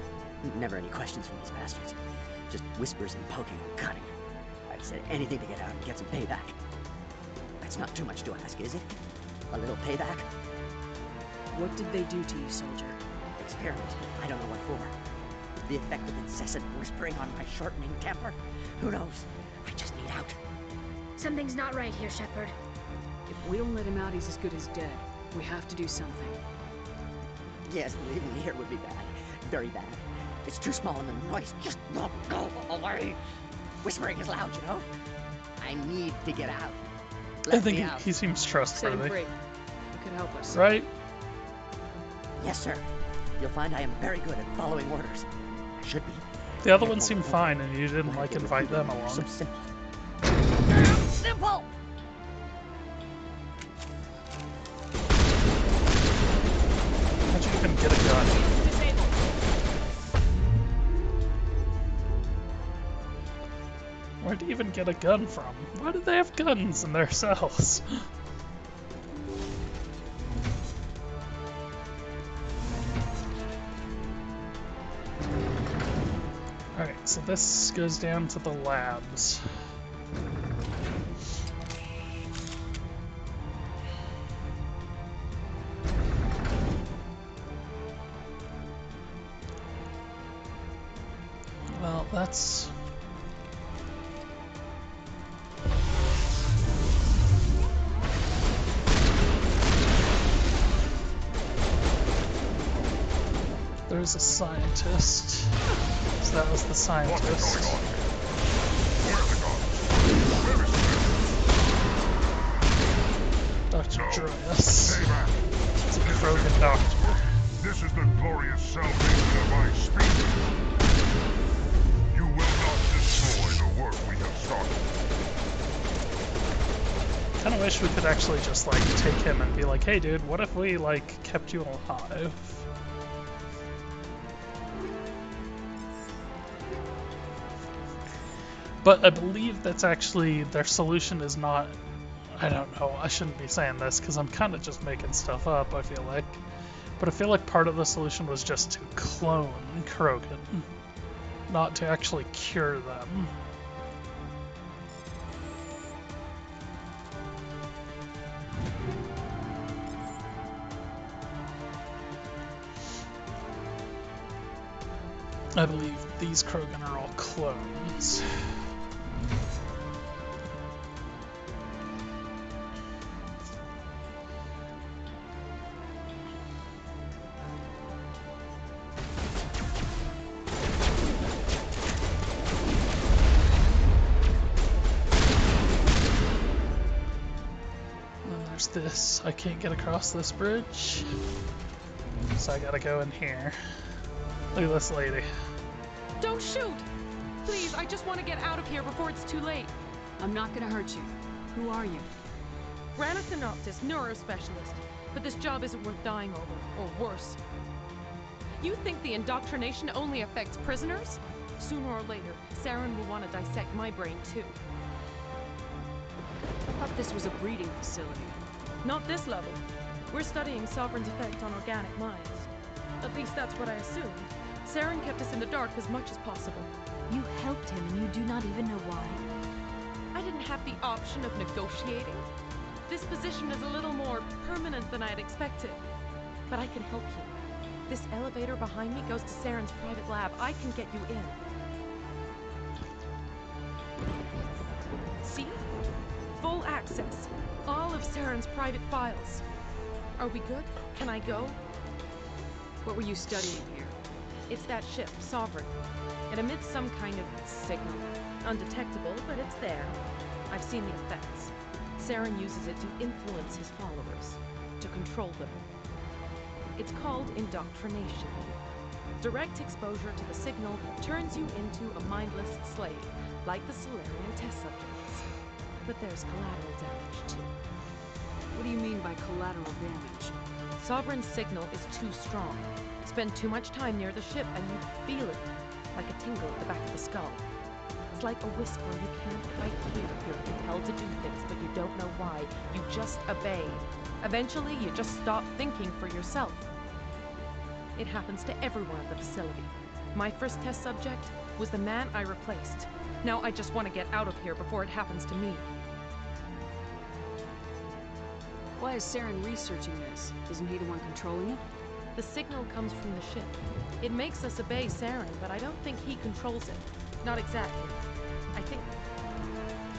Never any questions from these bastards. Just whispers and poking and cutting. I've said anything to get out and get some payback. That's not too much to ask, is it? A little payback? What did they do to you, soldier? Experiment. I don't know what for. The effect of incessant whispering on my shortening temper? Who knows? I just need out. Something's not right here, Shepard. If we don't let him out, he's as good as dead. We have to do something. Yes, leaving me here would be bad. Very bad. It's too small and the noise just won't go away. Whispering is loud, you know? I need to get out. I think he seems trustworthy. Set him free. You could help us. Right? Yes, sir. You'll find I am very good at following orders. I should be. The other ones seemed fine, and you didn't, like, invite them along. So simple. Simple! How'd you even get a gun? Where'd you even get a gun from? Why do they have guns in their cells? Alright, so this goes down to the labs. Well, that's... There's a scientist. So that was the scientist. Dr. Joyous. It's a broken doctor. This is the glorious salvation of my species. You will not destroy the work we have started. Kinda wish we could actually just, like, take him and be like, hey dude, what if we, like, kept you alive? But I believe that's actually, their solution is not I don't know, I shouldn't be saying this because I'm kind of just making stuff up, I feel like. But I feel like part of the solution was just to clone Krogan, not to actually cure them. I believe these Krogan are all clones. This. I can't get across this bridge, so I gotta go in here. Look at this lady. Don't shoot! Please, I just want to get out of here before it's too late. I'm not gonna hurt you. Who are you? Ranathanoptis, neurospecialist. But this job isn't worth dying over, or worse. You think the indoctrination only affects prisoners? Sooner or later, Saren will want to dissect my brain too. I thought this was a breeding facility. Not this level. We're studying Sovereign's effect on organic minds. At least that's what I assumed. Saren kept us in the dark as much as possible. You helped him and you do not even know why. I didn't have the option of negotiating. This position is a little more permanent than I had expected. But I can help you. This elevator behind me goes to Saren's private lab. I can get you in. See? Full access. All of Saren's private files. Are we good? Can I go? What were you studying here? It's that ship, Sovereign. It emits some kind of signal. Undetectable, but it's there. I've seen the effects. Saren uses it to influence his followers, to control them. It's called indoctrination. Direct exposure to the signal turns you into a mindless slave, like the Solarian test subjects. But there's collateral damage, too. What do you mean by collateral damage? Sovereign's signal is too strong. Spend too much time near the ship and you feel it, like a tingle at the back of the skull. It's like a whisper you can't quite hear. You're compelled to do things, but you don't know why. You just obey. Eventually, you just stop thinking for yourself. It happens to everyone at the facility. My first test subject was the man I replaced. Now I just want to get out of here before it happens to me. Why is Saren researching this? Isn't he the one controlling it? The signal comes from the ship. It makes us obey Saren, but I don't think he controls it. Not exactly. I think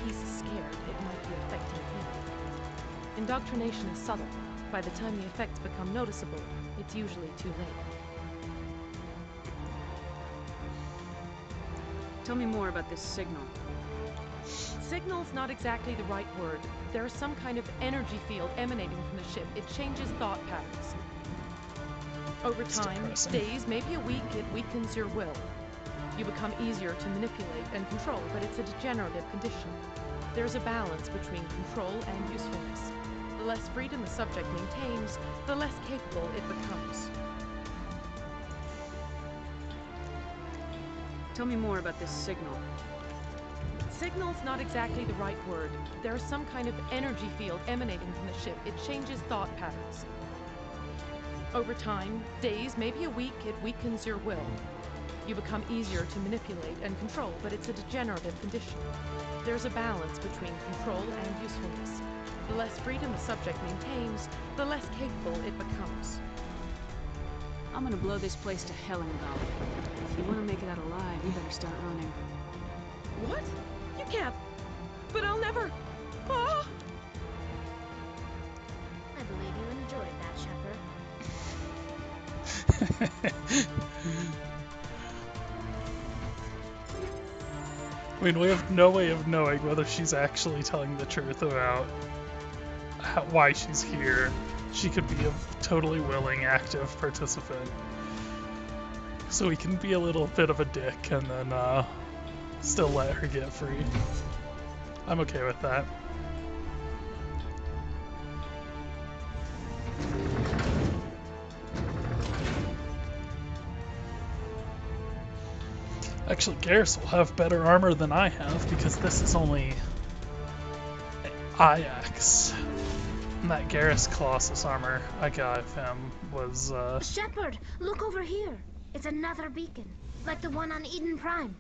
he's scared it might be affecting him. Indoctrination is subtle. By the time the effects become noticeable, it's usually too late. Tell me more about this signal. Signal's not exactly the right word. There's some kind of energy field emanating from the ship. It changes thought patterns. Over time, days, maybe a week, it weakens your will. You become easier to manipulate and control, but it's a degenerative condition. There's a balance between control and usefulness. The less freedom the subject maintains, the less capable it becomes. Tell me more about this signal. Signal's not exactly the right word. There's some kind of energy field emanating from the ship. It changes thought patterns. Over time, days, maybe a week, it weakens your will. You become easier to manipulate and control, but it's a degenerative condition. There's a balance between control and usefulness. The less freedom the subject maintains, the less capable it becomes. I'm gonna blow this place to hell and go. If you want to make it out alive, you better start running. What? You can't. But I'll never. Ah! I believe you enjoyed that, Shepard. I mean, we have no way of knowing whether she's actually telling the truth about why she's here. She could be a totally willing, active participant. So we can be a little bit of a dick and then still let her get free. I'm okay with that. Actually, Garrus will have better armor than I have because this is only Ajax. And that Garrus Colossus armor I got of him was, Shepard, look over here. It's another beacon, like the one on Eden Prime.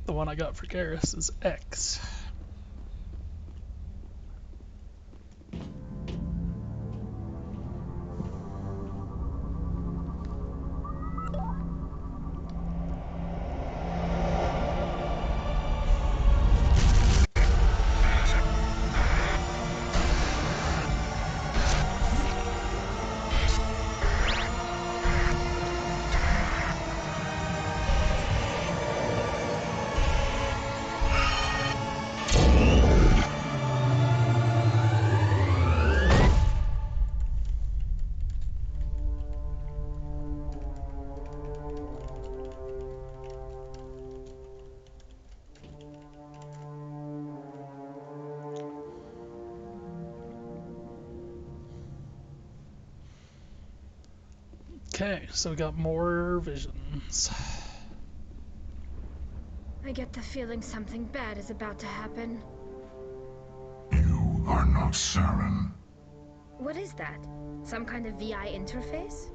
the one I got for Garrus is X. Okay, so we got more visions. I get the feeling something bad is about to happen. You are not Saren. What is that? Some kind of VI interface?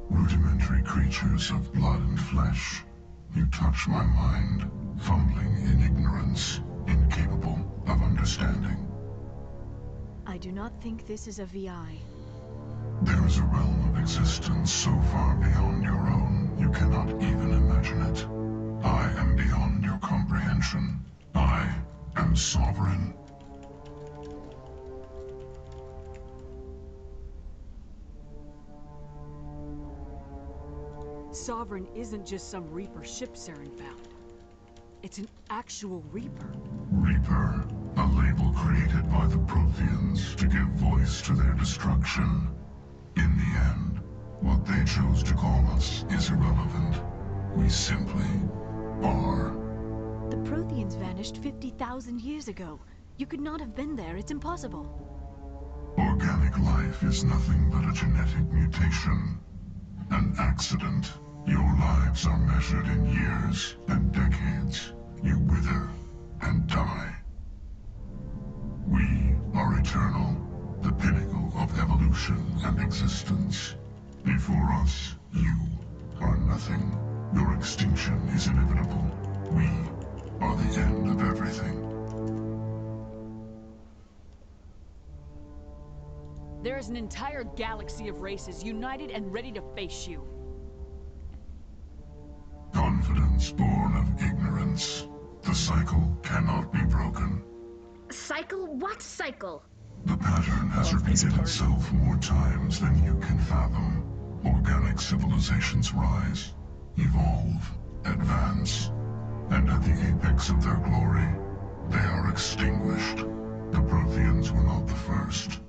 Rudimentary creatures of blood and flesh. You touch my mind, fumbling in ignorance, incapable of understanding. I do not think this is a VI. There is a realm of existence so far beyond your own, you cannot even imagine it. I am beyond your comprehension. I am sovereign. Sovereign isn't just some Reaper ship Saren found. It's an actual Reaper. Reaper, a label created by the Protheans to give voice to their destruction. In the end, what they chose to call us is irrelevant. We simply are. The Protheans vanished 50,000 years ago. You could not have been there. It's impossible. Organic life is nothing but a genetic mutation. An accident. Your lives are measured in years and decades. You wither and die. We are eternal, the pinnacle of evolution and existence. Before us, you are nothing. Your extinction is inevitable. We are the end of everything. There is an entire galaxy of races united and ready to face you. Confidence born of ignorance. The cycle cannot be broken. Cycle? What cycle? The pattern has repeated itself more times than you can fathom. Organic civilizations rise, evolve, advance, and at the apex of their glory, they are extinguished. The Protheans were not the first.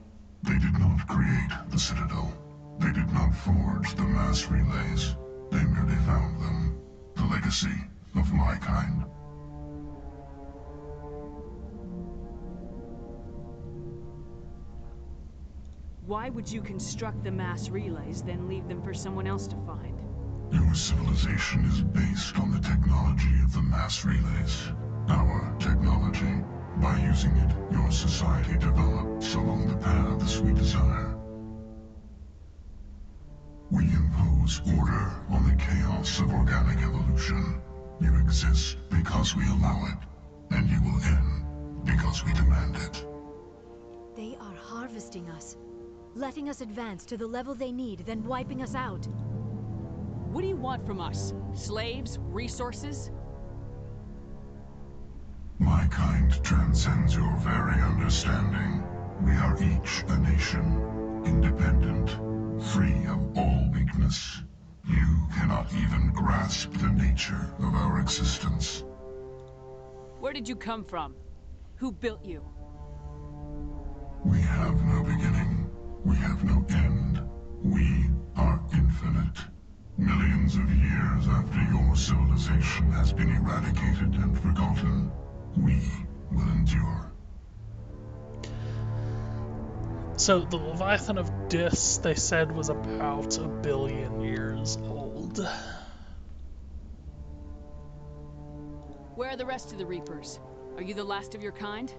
They did not create the Citadel. They did not forge the mass relays. They merely found them. The legacy of my kind. Why would you construct the mass relays, then leave them for someone else to find? Your civilization is based on the technology of the mass relays. Our technology. By using it, your society develops along the paths we desire. We impose order on the chaos of organic evolution. You exist because we allow it, and you will end because we demand it. They are harvesting us, letting us advance to the level they need, then wiping us out. What do you want from us? Slaves? Resources? My kind transcends your very understanding. We are each a nation, independent, free of all weakness. You cannot even grasp the nature of our existence. Where did you come from? Who built you? We have no beginning. We have no end. We are infinite. Millions of years after your civilization has been eradicated and forgotten, we will endure. So the Leviathan of Dis, they said, was about 1 billion years old. Where are the rest of the Reapers? Are you the last of your kind?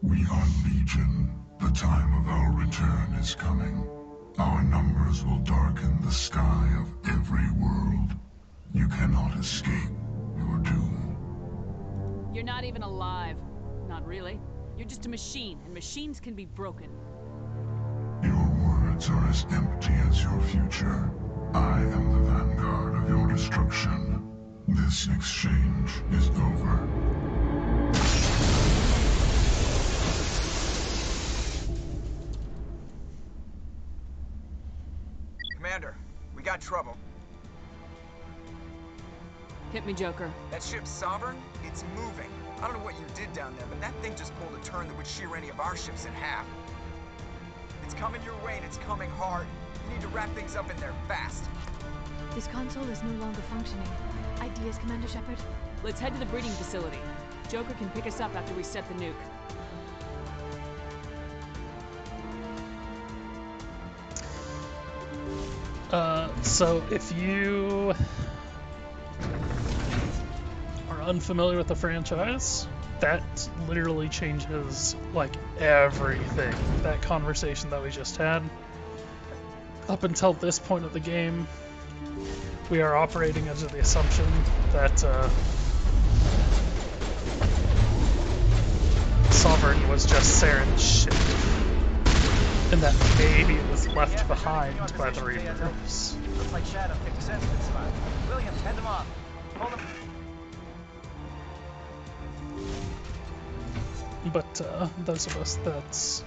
We are Legion. The time of our return is coming. Our numbers will darken the sky of every world. You cannot escape your doom. You're not even alive. Not really. You're just a machine, and machines can be broken. Your words are as empty as your future. I am the vanguard of your destruction. This exchange is over. Commander, we got trouble. Hit me, Joker. That ship Sovereign, it's moving. I don't know what you did down there, but that thing just pulled a turn that would shear any of our ships in half. It's coming your way and it's coming hard. You need to wrap things up in there fast. This console is no longer functioning. Ideas, Commander Shepard? Let's head to the breeding facility. Joker can pick us up after we set the nuke. So if you are unfamiliar with the franchise, that literally changes, like, everything. That conversation that we just had. Up until this point of the game, we are operating under the assumption that Sovereign was just Saren's ship, and that maybe it was left behind by the Reapers. Looks like Shadow picked a sensitive spot. Williams, head them off. Hold them. But those of us that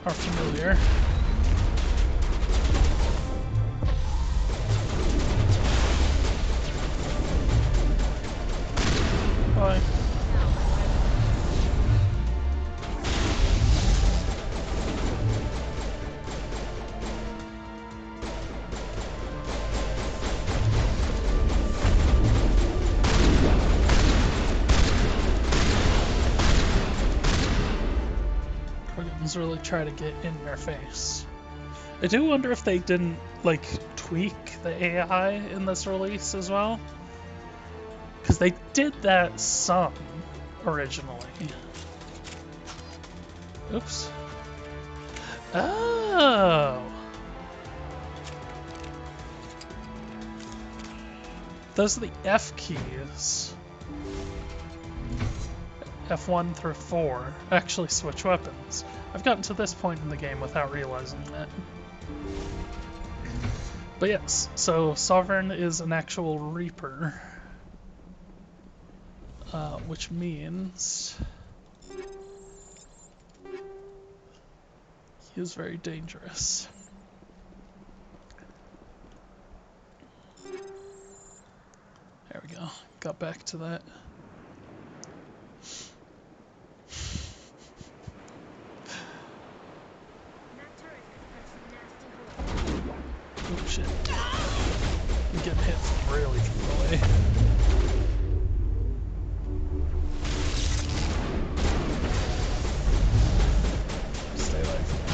are familiar Bye. Really try to get in their face. I do wonder if they didn't, like, tweak the AI in this release as well, because they did that some originally. Oops. Oh, those are the F keys. F1 through 4 actually switch weapons. I've gotten to this point in the game without realizing that. But yes, so Sovereign is an actual Reaper. Which means he is very dangerous. There we go. Got back to that. Oh shit. I'm getting hit from really far away. Stay away from me.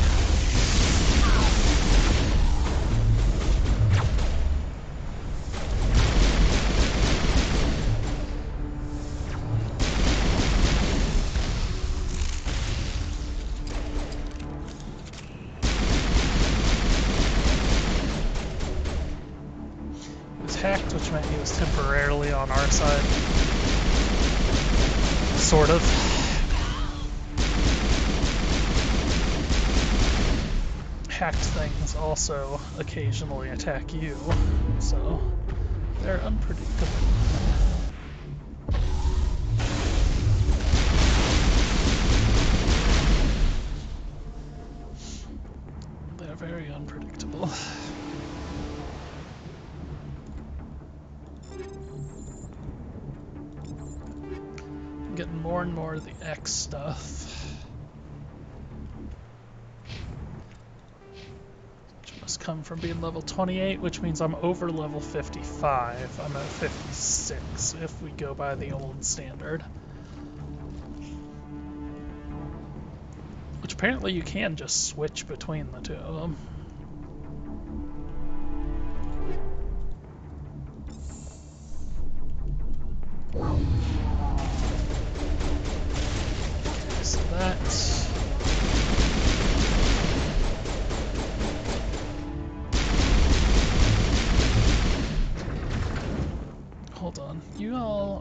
Hacked, which meant he was temporarily on our side. Sort of. Hacked things also occasionally attack you, so they're unpredictable. They're very unpredictable. Getting more and more of the X stuff. Which must come from being level 28, which means I'm over level 55. I'm at 56 if we go by the old standard. Which apparently you can just switch between the two of them.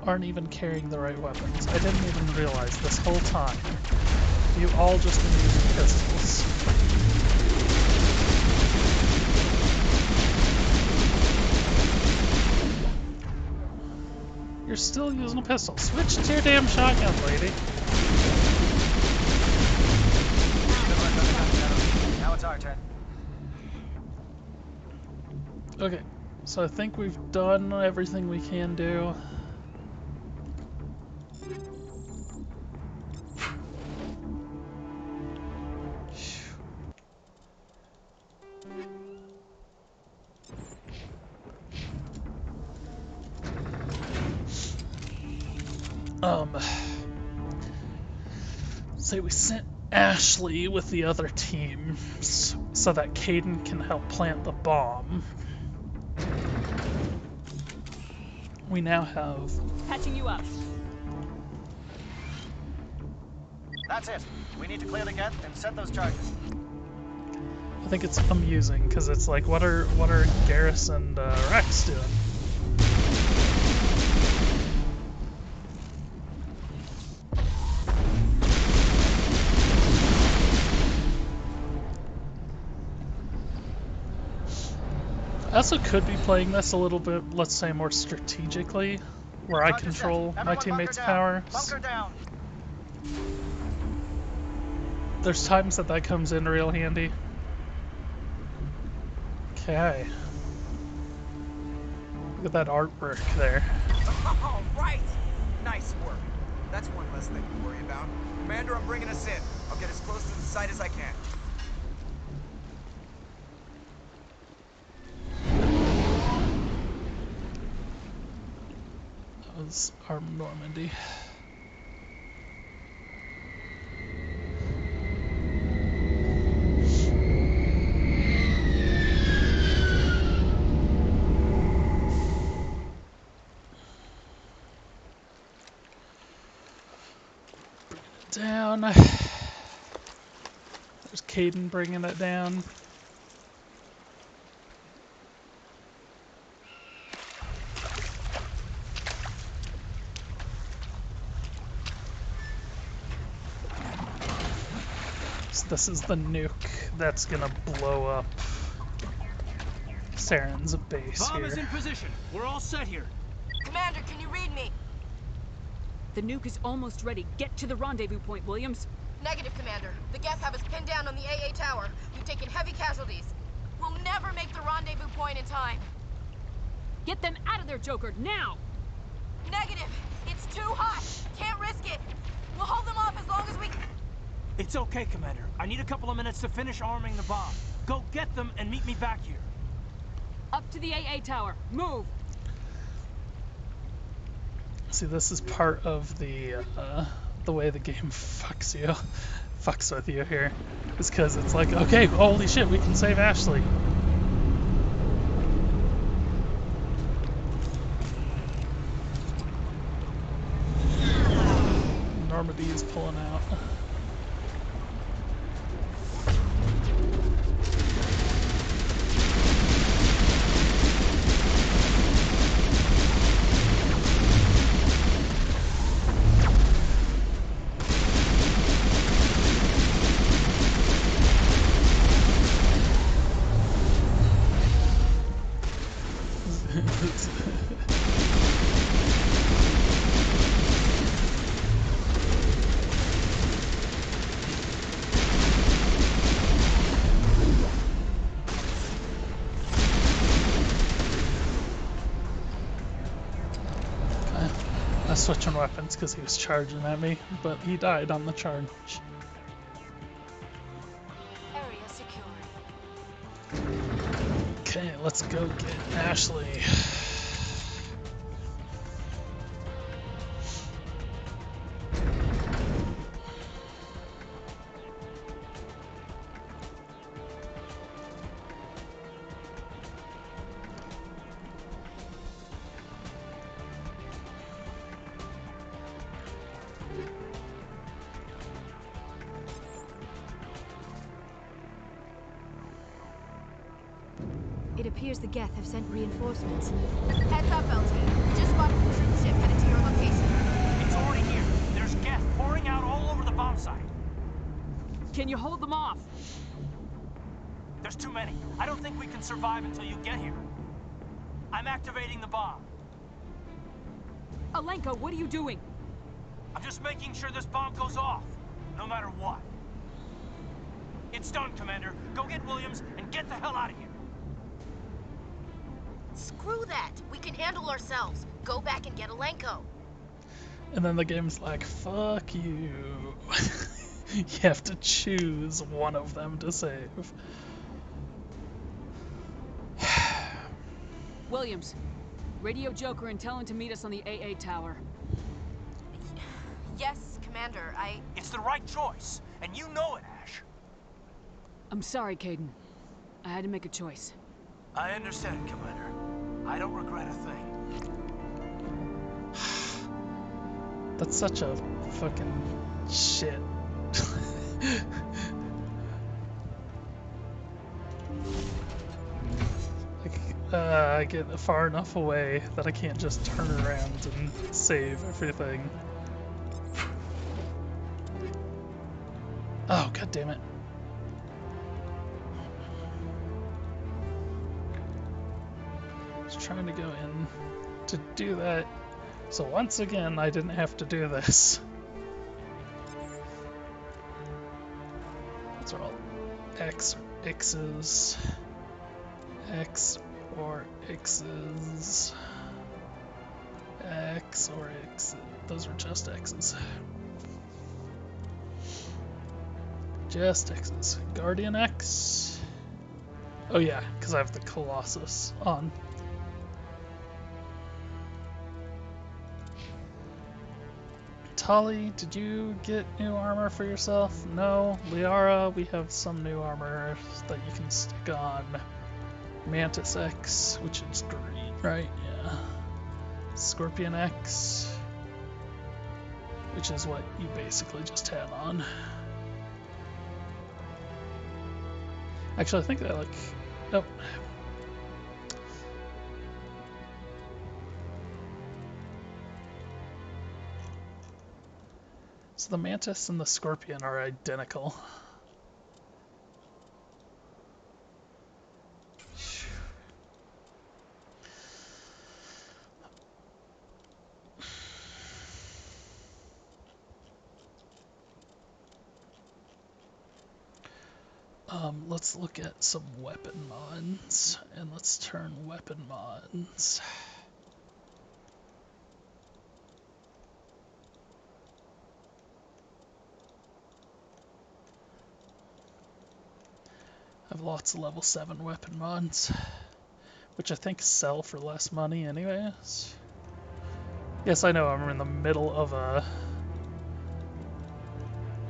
aren't even carrying the right weapons. I didn't even realize this whole time. You all just been using pistols. You're still using a pistol. Switch to your damn shotgun, lady. Now it's our turn. Okay, so I think we've done everything we can do. Say we sent Ashley with the other team so that Caden can help plant the bomb. We now have... Patching you up. That's it. We need to clear the gate and set those charges. I think it's amusing because it's like, what are Garrus and Rex doing? I also could be playing this a little bit, let's say, more strategically, where I control my teammates' powers. Bunker down. There's times that comes in real handy. Okay. Look at that artwork there. All right! Nice work. That's one less thing to worry about. Commander, I'm bringing us in. I'll get as close to the site as I can. That was Arm Normandy. Down. There's Caden bringing it down. So this is the nuke that's gonna blow up Saren's base Bomb here. is in position. We're all set here. Commander, can you read me? The nuke is almost ready. Get to the rendezvous point, Williams. Negative, Commander. The gas have us pinned down on the AA tower. We've taken heavy casualties. We'll never make the rendezvous point in time. Get them out of there, Joker, now! Negative. It's too hot. Can't risk it. We'll hold them off as long as we can. It's okay, Commander. I need a couple of minutes to finish arming the bomb. Go get them and meet me back here. Up to the AA tower. Move! See, this is part of the way the game fucks with you here. Is because it's like, okay, holy shit, we can save Ashley. Normandy is pulling out. Switching weapons because he was charging at me, but he died on the charge. Area secure. Okay, let's go get Ashley. appears the Geth have sent reinforcements. Heads up, LT. We just spotted the troop ship headed to your location. It's already here. There's Geth pouring out all over the bomb site. Can you hold them off? There's too many. I don't think we can survive until you get here. I'm activating the bomb. Alenka, what are you doing? I'm just making sure this bomb goes off, no matter what. It's done, Commander. Go get Williams and get the hell out of here. Screw that. We can handle ourselves. Go back and get Alenko. And then the game's like, fuck you. You have to choose one of them to save. Williams, radio Joker and tell him to meet us on the AA tower. Yes, Commander, It's the right choice, and you know it, Ash. I'm sorry, Caden. I had to make a choice. I understand, Commander. I don't regret a thing. That's such a fucking shit. I get far enough away that I can't just turn around and save everything. Oh, god damn it. I was trying to go in to do that. So once again, I didn't have to do this. Those are all X or X's. X or X's. X or X. Those are just X's. Just X's. Guardian X. Oh yeah, because I have the Colossus on. Tali, did you get new armor for yourself? No. Liara, we have some new armor that you can stick on. Mantis X, which is green, right? Yeah. Scorpion X, which is what you basically just had on. Actually, I think they look... Nope. So the Mantis and the Scorpion are identical. Let's look at some weapon mods, and let's turn weapon mods. I have lots of level 7 weapon mods, which I think sell for less money anyways. Yes, I know, I'm in the middle of a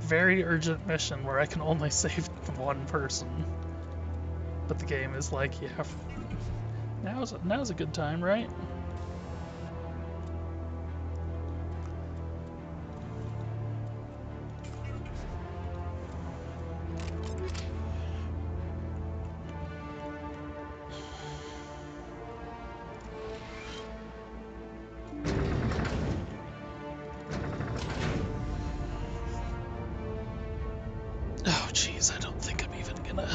very urgent mission where I can only save one person. But the game is like, yeah, now's a good time, right? Oh, jeez, I don't think I'm even gonna...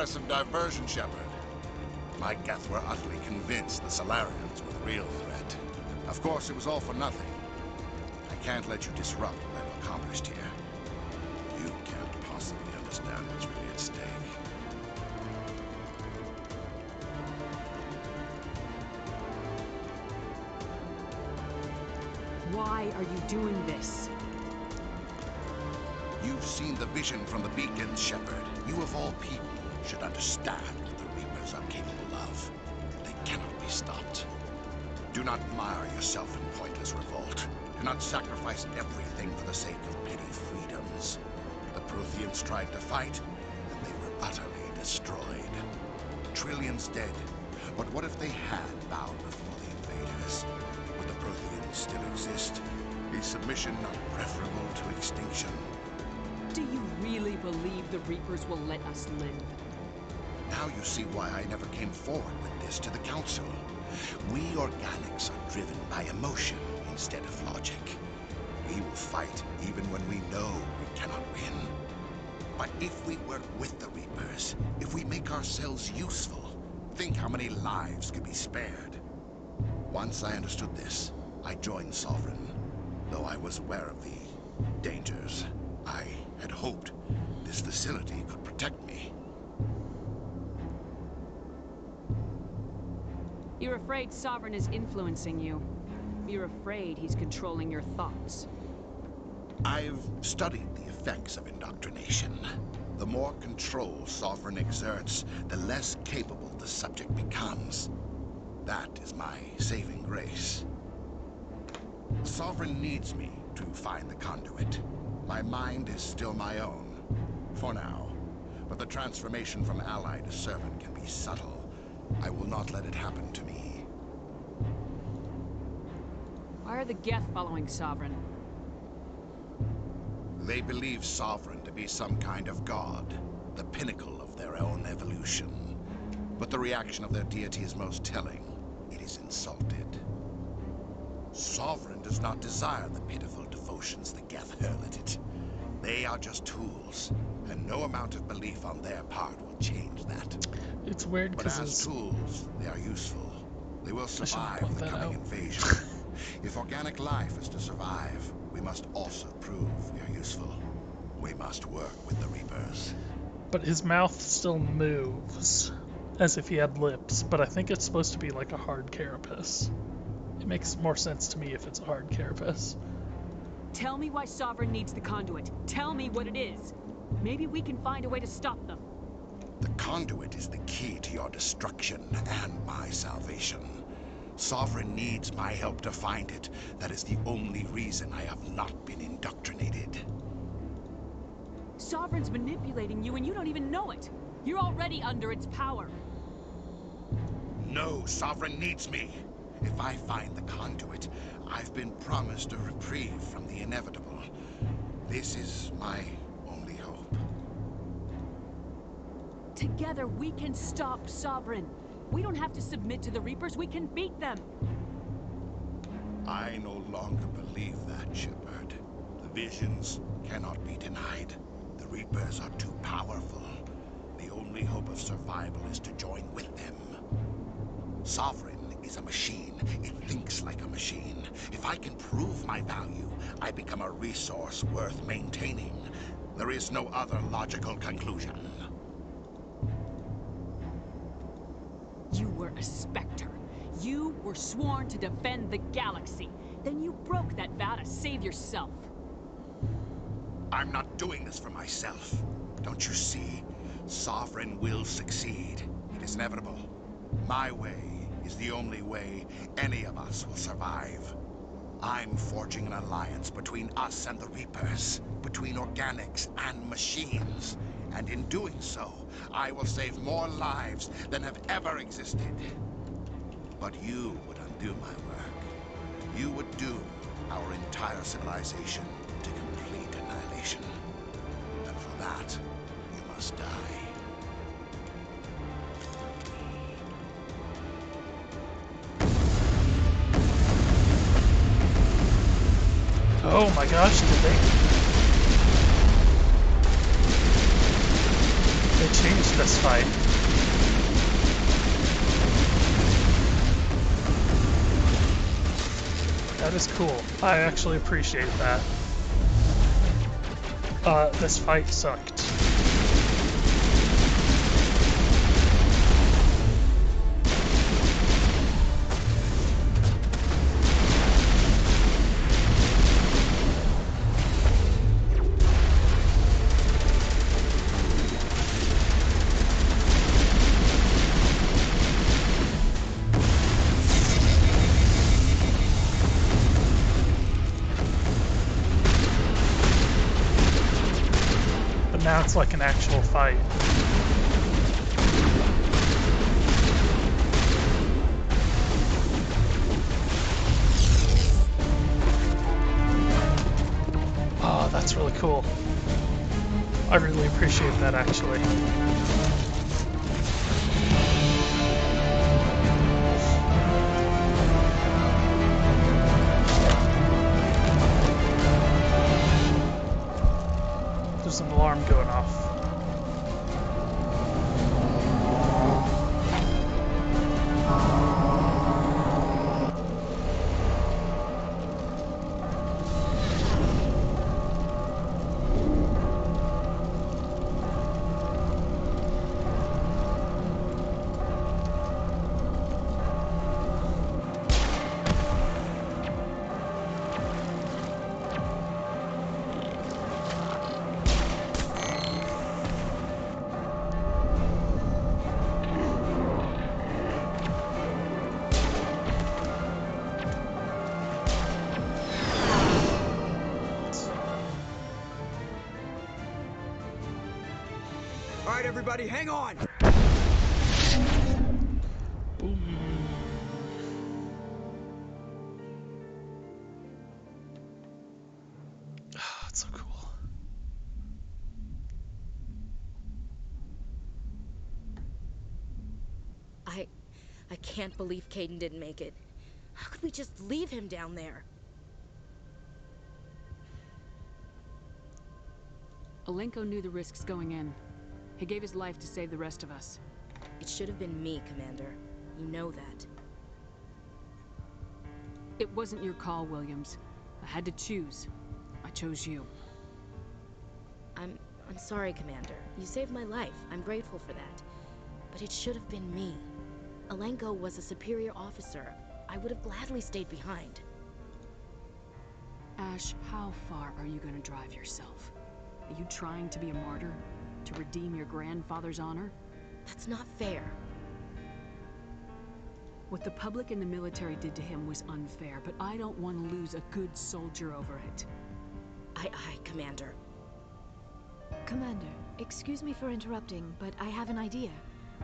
impressive diversion, Shepard. My Geth were utterly convinced the Solarians were the real threat. Of course, it was all for nothing. I can't let you disrupt what I've accomplished here. You can't possibly understand what's really at stake. Why are you doing this? You've seen the vision from the beacons, Shepard. You of all people should understand what the Reapers are capable of. They cannot be stopped. Do not mire yourself in pointless revolt. Do not sacrifice everything for the sake of petty freedoms. The Protheans tried to fight, and they were utterly destroyed. Trillions dead. But what if they had bowed before the invaders? Would the Protheans still exist? Is submission not preferable to extinction? Do you really believe the Reapers will let us live? Now you see why I never came forward with this to the Council. We organics are driven by emotion instead of logic. We will fight even when we know we cannot win. But if we work with the Reapers, if we make ourselves useful, think how many lives could be spared. Once I understood this, I joined Sovereign, though I was aware of the dangers. I had hoped this facility could protect me. You're afraid Sovereign is influencing you. You're afraid he's controlling your thoughts. I've studied the effects of indoctrination. The more control Sovereign exerts, the less capable the subject becomes. That is my saving grace. Sovereign needs me to find the conduit. My mind is still my own, for now. But the transformation from ally to servant can be subtle. I will not let it happen to me. Why are the Geth following Sovereign? They believe Sovereign to be some kind of god, the pinnacle of their own evolution. But the reaction of their deity is most telling. It is insulted. Sovereign does not desire the pitiful devotions the Geth hurl at it. They are just tools, and no amount of belief on their part will change that. It's weird But as tools, they are useful. They will survive the coming invasion. If organic life is to survive, we must also prove we are useful. We must work with the Reapers. But his mouth still moves, as if he had lips, but I think it's supposed to be like a hard carapace. It makes more sense to me if it's a hard carapace. Tell me why Sovereign needs the conduit. Tell me what it is. Maybe we can find a way to stop them. The conduit is the key to your destruction and my salvation. Sovereign needs my help to find it. That is the only reason I have not been indoctrinated. Sovereign's manipulating you and you don't even know it. You're already under its power. No, Sovereign needs me. If I find the conduit, I've been promised a reprieve from the inevitable. This is my only hope. Together we can stop Sovereign. We don't have to submit to the Reapers, we can beat them. I no longer believe that, Shepard. The visions cannot be denied. The Reapers are too powerful. The only hope of survival is to join with them. Sovereign is a machine. It thinks like a machine. If I can prove my value, I become a resource worth maintaining. There is no other logical conclusion. You were a Spectre. You were sworn to defend the galaxy. Then you broke that vow to save yourself. I'm not doing this for myself. Don't you see? Sovereign will succeed. It is inevitable. My way is the only way any of us will survive. I'm forging an alliance between us and the Reapers, between organics and machines. And in doing so, I will save more lives than have ever existed. But you would undo my work. You would doom our entire civilization to complete annihilation. And for that, you must die. Oh my gosh, did they change this fight. That is cool. I actually appreciate that. This fight sucked. Now it's like an actual fight. Oh, that's really cool. I really appreciate that, actually. There's an alarm going off. All right, everybody, hang on. It's so cool. I can't believe Caden didn't make it. How could we just leave him down there? Alenko knew the risks going in. He gave his life to save the rest of us. It should have been me, Commander. You know that. It wasn't your call, Williams. I had to choose. I chose you. I'm sorry, Commander. You saved my life. I'm grateful for that. But it should have been me. Alenko was a superior officer. I would have gladly stayed behind. Ash, how far are you going to drive yourself? Are you trying to be a martyr? To redeem your grandfather's honor? That's not fair. What the public and the military did to him was unfair, but I don't want to lose a good soldier over it. Aye, Commander. Commander, excuse me for interrupting, but I have an idea.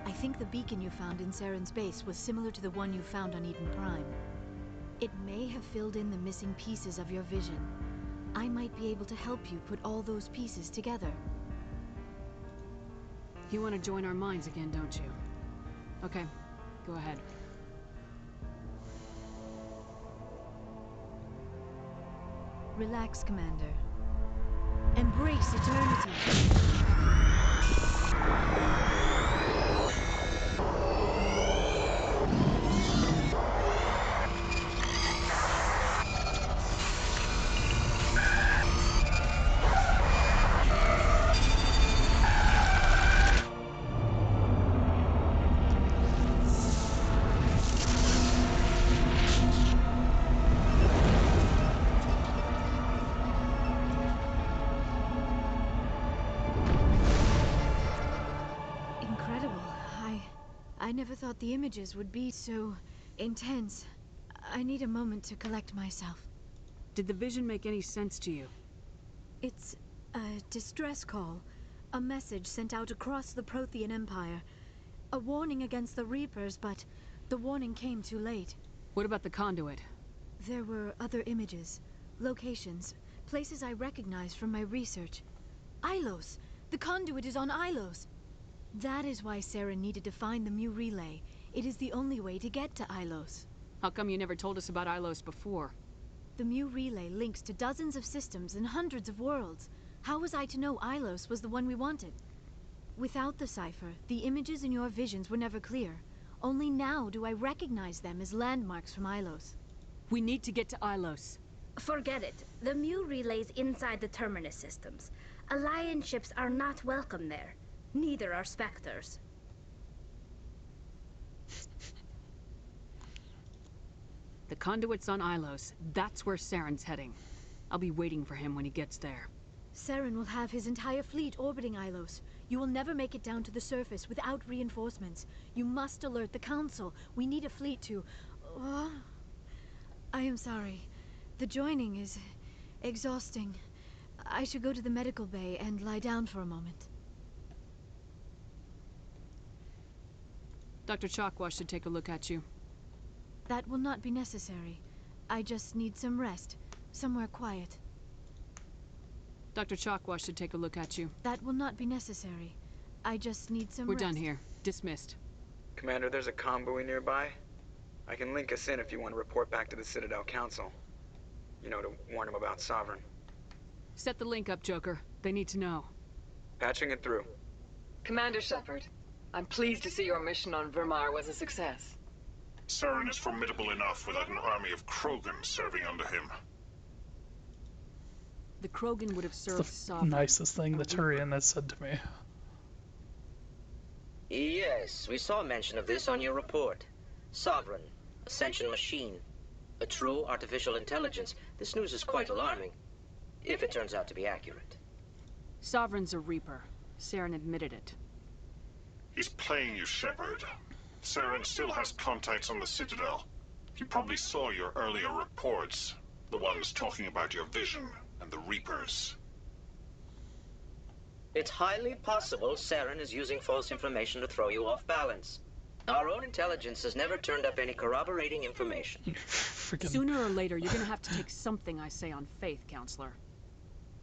I think the beacon you found in Saren's base was similar to the one you found on Eden Prime. It may have filled in the missing pieces of your vision. I might be able to help you put all those pieces together. You want to join our minds again, don't you? Okay, go ahead. Relax, Commander. Embrace eternity. I never thought the images would be so intense. I need a moment to collect myself. Did the vision make any sense to you? It's a distress call. A message sent out across the Prothean Empire. A warning against the Reapers, but the warning came too late. What about the conduit? There were other images, locations, places I recognized from my research. Ilos! The conduit is on Ilos! That is why Saren needed to find the Mu relay. It is the only way to get to Ilos. How come you never told us about Ilos before? The Mu relay links to dozens of systems and hundreds of worlds. How was I to know Ilos was the one we wanted? Without the cipher, the images in your visions were never clear. Only now do I recognize them as landmarks from Ilos. We need to get to Ilos. Forget it. The Mu relay's inside the Terminus systems. Alliance ships are not welcome there. Neither are Spectres. The conduit's on Ilos. That's where Saren's heading. I'll be waiting for him when he gets there. Saren will have his entire fleet orbiting Ilos. You will never make it down to the surface without reinforcements. You must alert the Council. We need a fleet to... I am sorry. The joining is exhausting. I should go to the medical bay and lie down for a moment. Dr. Chakwas should take a look at you. That will not be necessary. I just need some rest. Somewhere quiet. Dr. Chakwas should take a look at you. That will not be necessary. I just need some We're rest. done here. Dismissed. Commander, there's a comm buoy nearby. I can link us in if you want to report back to the Citadel Council. You know, to warn them about Sovereign. Set the link up, Joker. They need to know. Patching it through. Commander Shepard, I'm pleased to see your mission on Virmire was a success. Saren is formidable enough without an army of Krogan serving under him. The Krogan would have served It's the Sovereign. nicest thing the Turian has said to me. Yes, we saw mention of this on your report. Sovereign, Ascension machine, a true artificial intelligence. This news is quite alarming, if it turns out to be accurate. Sovereign's a Reaper. Saren admitted it. He's playing you, Shepard. Saren still has contacts on the Citadel. He probably saw your earlier reports, the ones talking about your vision and the Reapers. It's highly possible Saren is using false information to throw you off balance. Our own intelligence has never turned up any corroborating information. Sooner or later, you're gonna have to take something I say on faith, Counselor.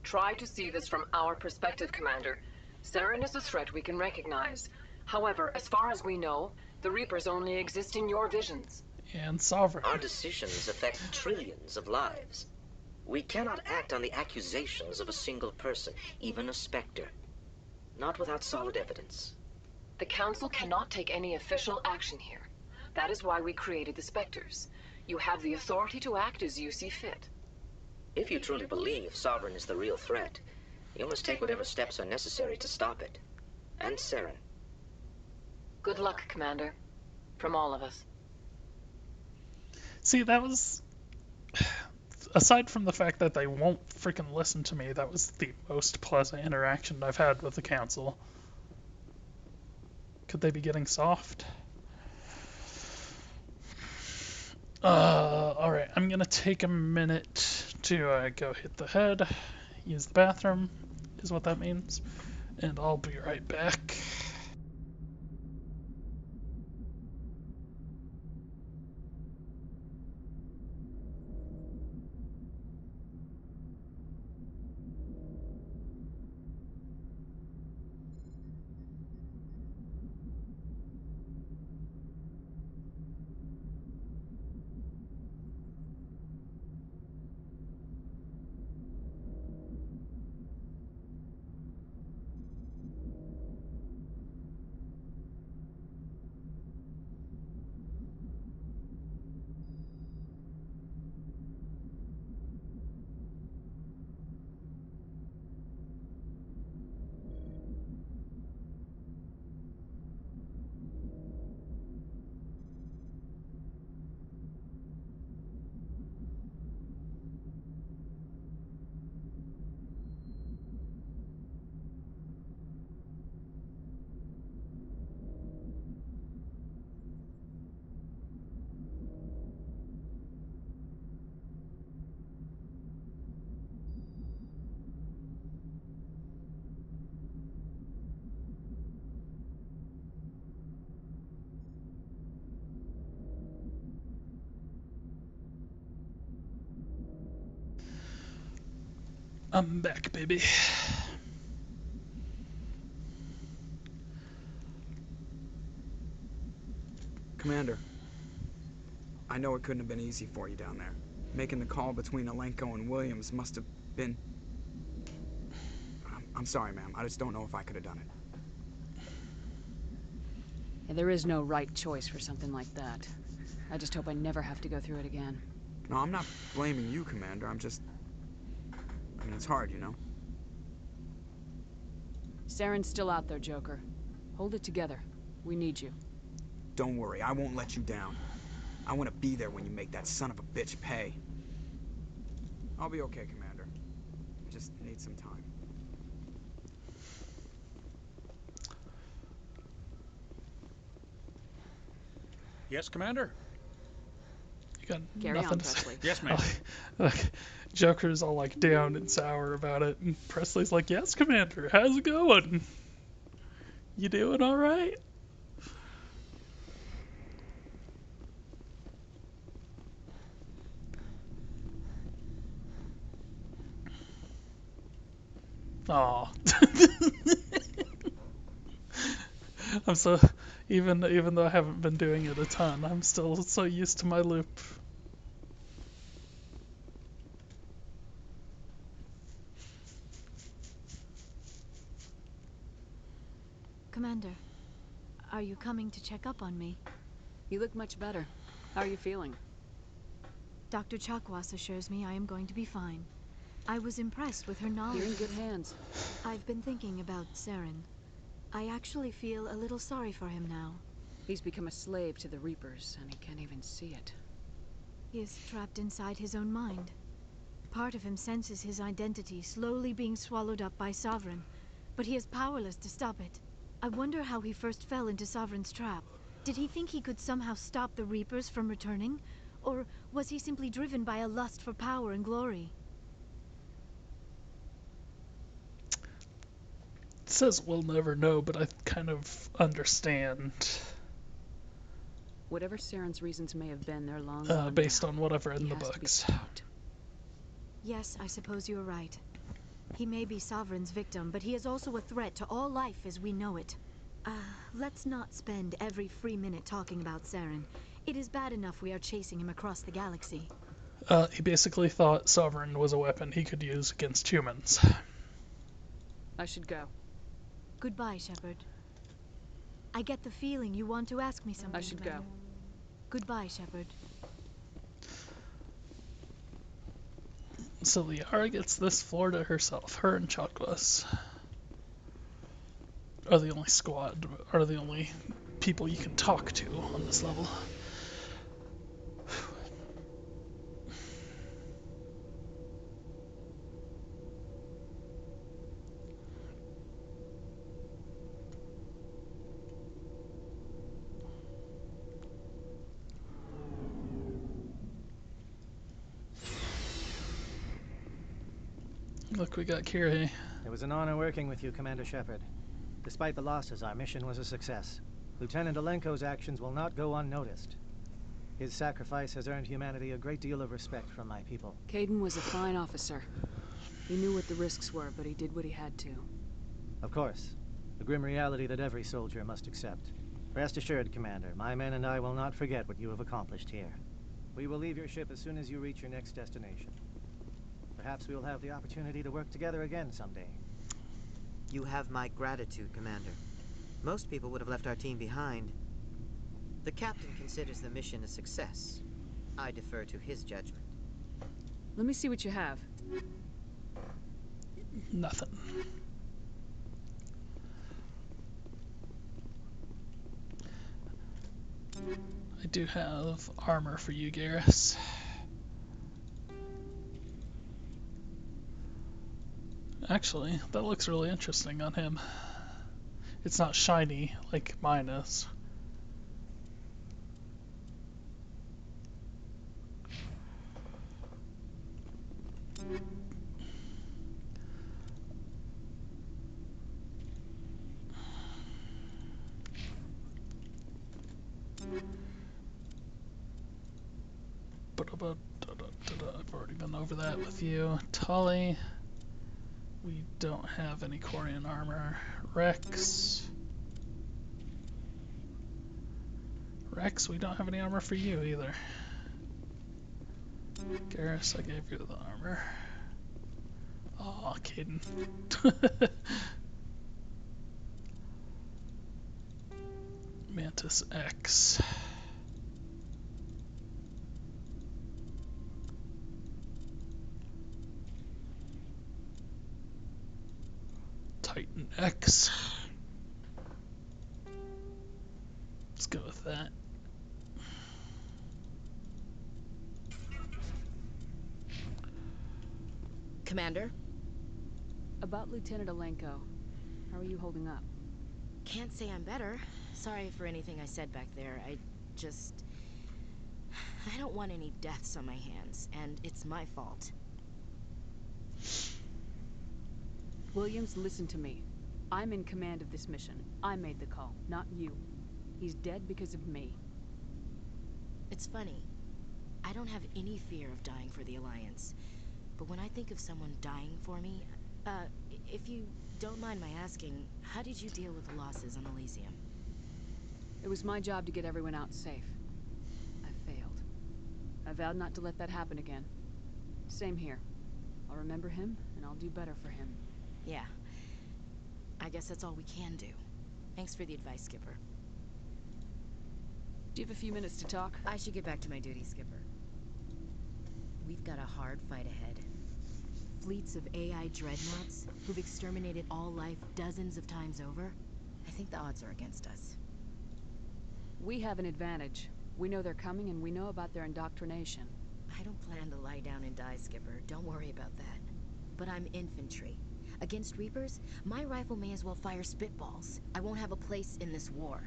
Try to see this from our perspective, Commander. Saren is a threat we can recognize. However, as far as we know, the Reapers only exist in your visions. And Sovereign. Our decisions affect trillions of lives. We cannot act on the accusations of a single person, even a Spectre. Not without solid evidence. The Council cannot take any official action here. That is why we created the Spectres. You have the authority to act as you see fit. If you truly believe Sovereign is the real threat, you must take whatever steps are necessary to stop it. And Saren. Good luck, Commander. From all of us. See, that was... Aside from the fact that they won't freaking listen to me, that was the most pleasant interaction I've had with the Council. Could they be getting soft? Alright, I'm gonna take a minute to go hit the head, use the bathroom, is what that means, and I'll be right back. I'm back, baby. Commander, I know it couldn't have been easy for you down there. Making the call between Alenko and Williams must have been... I'm sorry, ma'am. I just don't know if I could have done it. Yeah, there is no right choice for something like that. I just hope I never have to go through it again. No, I'm not blaming you, Commander. I mean, it's hard, you know? Saren's still out there, Joker. Hold it together. We need you. Don't worry, I won't let you down. I want to be there when you make that son of a bitch pay. I'll be okay, Commander. I just need some time. Yes, Commander? You got Carry nothing on, to say? Presley. Yes, ma'am. Like, Joker's all like down and sour about it, and Presley's like, "Yes, Commander. How's it going? You doing all right?" Aw. I'm so even though I haven't been doing it a ton, I'm still so used to my loop. Commander, are you coming to check up on me? You look much better. How are you feeling? Dr. Chakwas assures me I am going to be fine. I was impressed with her knowledge. You're in good hands. I've been thinking about Saren. I actually feel a little sorry for him now. He's become a slave to the Reapers, and he can't even see it. He is trapped inside his own mind. Part of him senses his identity slowly being swallowed up by Sovereign, but he is powerless to stop it. I wonder how he first fell into Sovereign's trap. Did he think he could somehow stop the Reapers from returning? Or was he simply driven by a lust for power and glory? It says we'll never know, but I kind of understand. Whatever Saren's reasons may have been, they're long gone based now. on whatever in He the has to be books. stopped. Yes, I suppose you're right. He may be Sovereign's victim, but he is also a threat to all life as we know it. Let's not spend every free minute talking about Saren. It is bad enough we are chasing him across the galaxy. He basically thought Sovereign was a weapon he could use against humans. I should go. Goodbye, Shepard. I get the feeling you want to ask me something. I should go. Goodbye, Shepard. So Liara gets this floor to herself. Her and Chakwas are the only are the only people you can talk to on this level. Look, we got Kiri. It was an honor working with you, Commander Shepard. Despite the losses, our mission was a success. Lieutenant Alenko's actions will not go unnoticed. His sacrifice has earned humanity a great deal of respect from my people. Caden was a fine officer. He knew what the risks were, but he did what he had to. Of course. The grim reality that every soldier must accept. Rest assured, Commander, my men and I will not forget what you have accomplished here. We will leave your ship as soon as you reach your next destination. Perhaps we will have the opportunity to work together again someday. You have my gratitude, Commander. Most people would have left our team behind. The captain considers the mission a success. I defer to his judgment. Let me see what you have. Nothing. I do have armor for you, Garrus. Actually, that looks really interesting on him. It's not shiny like mine is. I've already been over that with you. Tully. We don't have any Corian armor. Rex, we don't have any armor for you either. Garrus, I gave you the armor. Aw, Caden. Mantis X. Titan X. Let's go with that. Commander? About Lieutenant Alenko. How are you holding up? Can't say I'm better. Sorry for anything I said back there. I don't want any deaths on my hands, and it's my fault. Williams, listen to me. I'm in command of this mission. I made the call, not you. He's dead because of me. It's funny. I don't have any fear of dying for the Alliance. But when I think of someone dying for me, if you don't mind my asking, how did you deal with the losses on Elysium? It was my job to get everyone out safe. I failed. I vowed not to let that happen again. Same here. I'll remember him, and I'll do better for him. Yeah. I guess that's all we can do. Thanks for the advice, Skipper. Do you have a few minutes to talk? I should get back to my duty, Skipper. We've got a hard fight ahead. Fleets of AI dreadnoughts who've exterminated all life dozens of times over. I think the odds are against us. We have an advantage. We know they're coming, and we know about their indoctrination. I don't plan to lie down and die, Skipper. Don't worry about that. But I'm infantry. Against Reapers, my rifle may as well fire spitballs. I won't have a place in this war.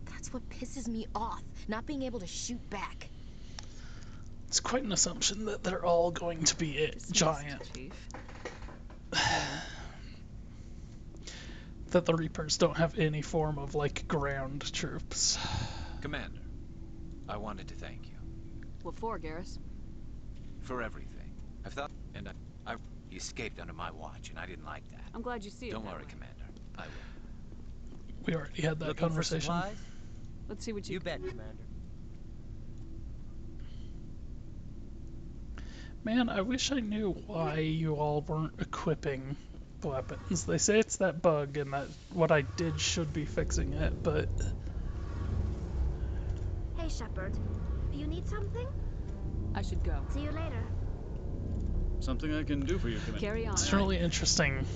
That's what pisses me off, not being able to shoot back. It's quite an assumption that they're all going to be giant. That the Reapers don't have any form of, like, ground troops. Commander, I wanted to thank you. What for, Garrus? For everything. I've thought, and you escaped under my watch, and I didn't like that. I'm glad you see it. Don't worry, Commander. I will. We already had that conversation. Let's see what you bet, Commander. Man, I wish I knew why you all weren't equipping the weapons. They say it's that bug and that what I did should be fixing it, but... Hey, Shepard. Do you need something? I should go. See you later. Something I can do for you, Commander. Carry on. It's really interesting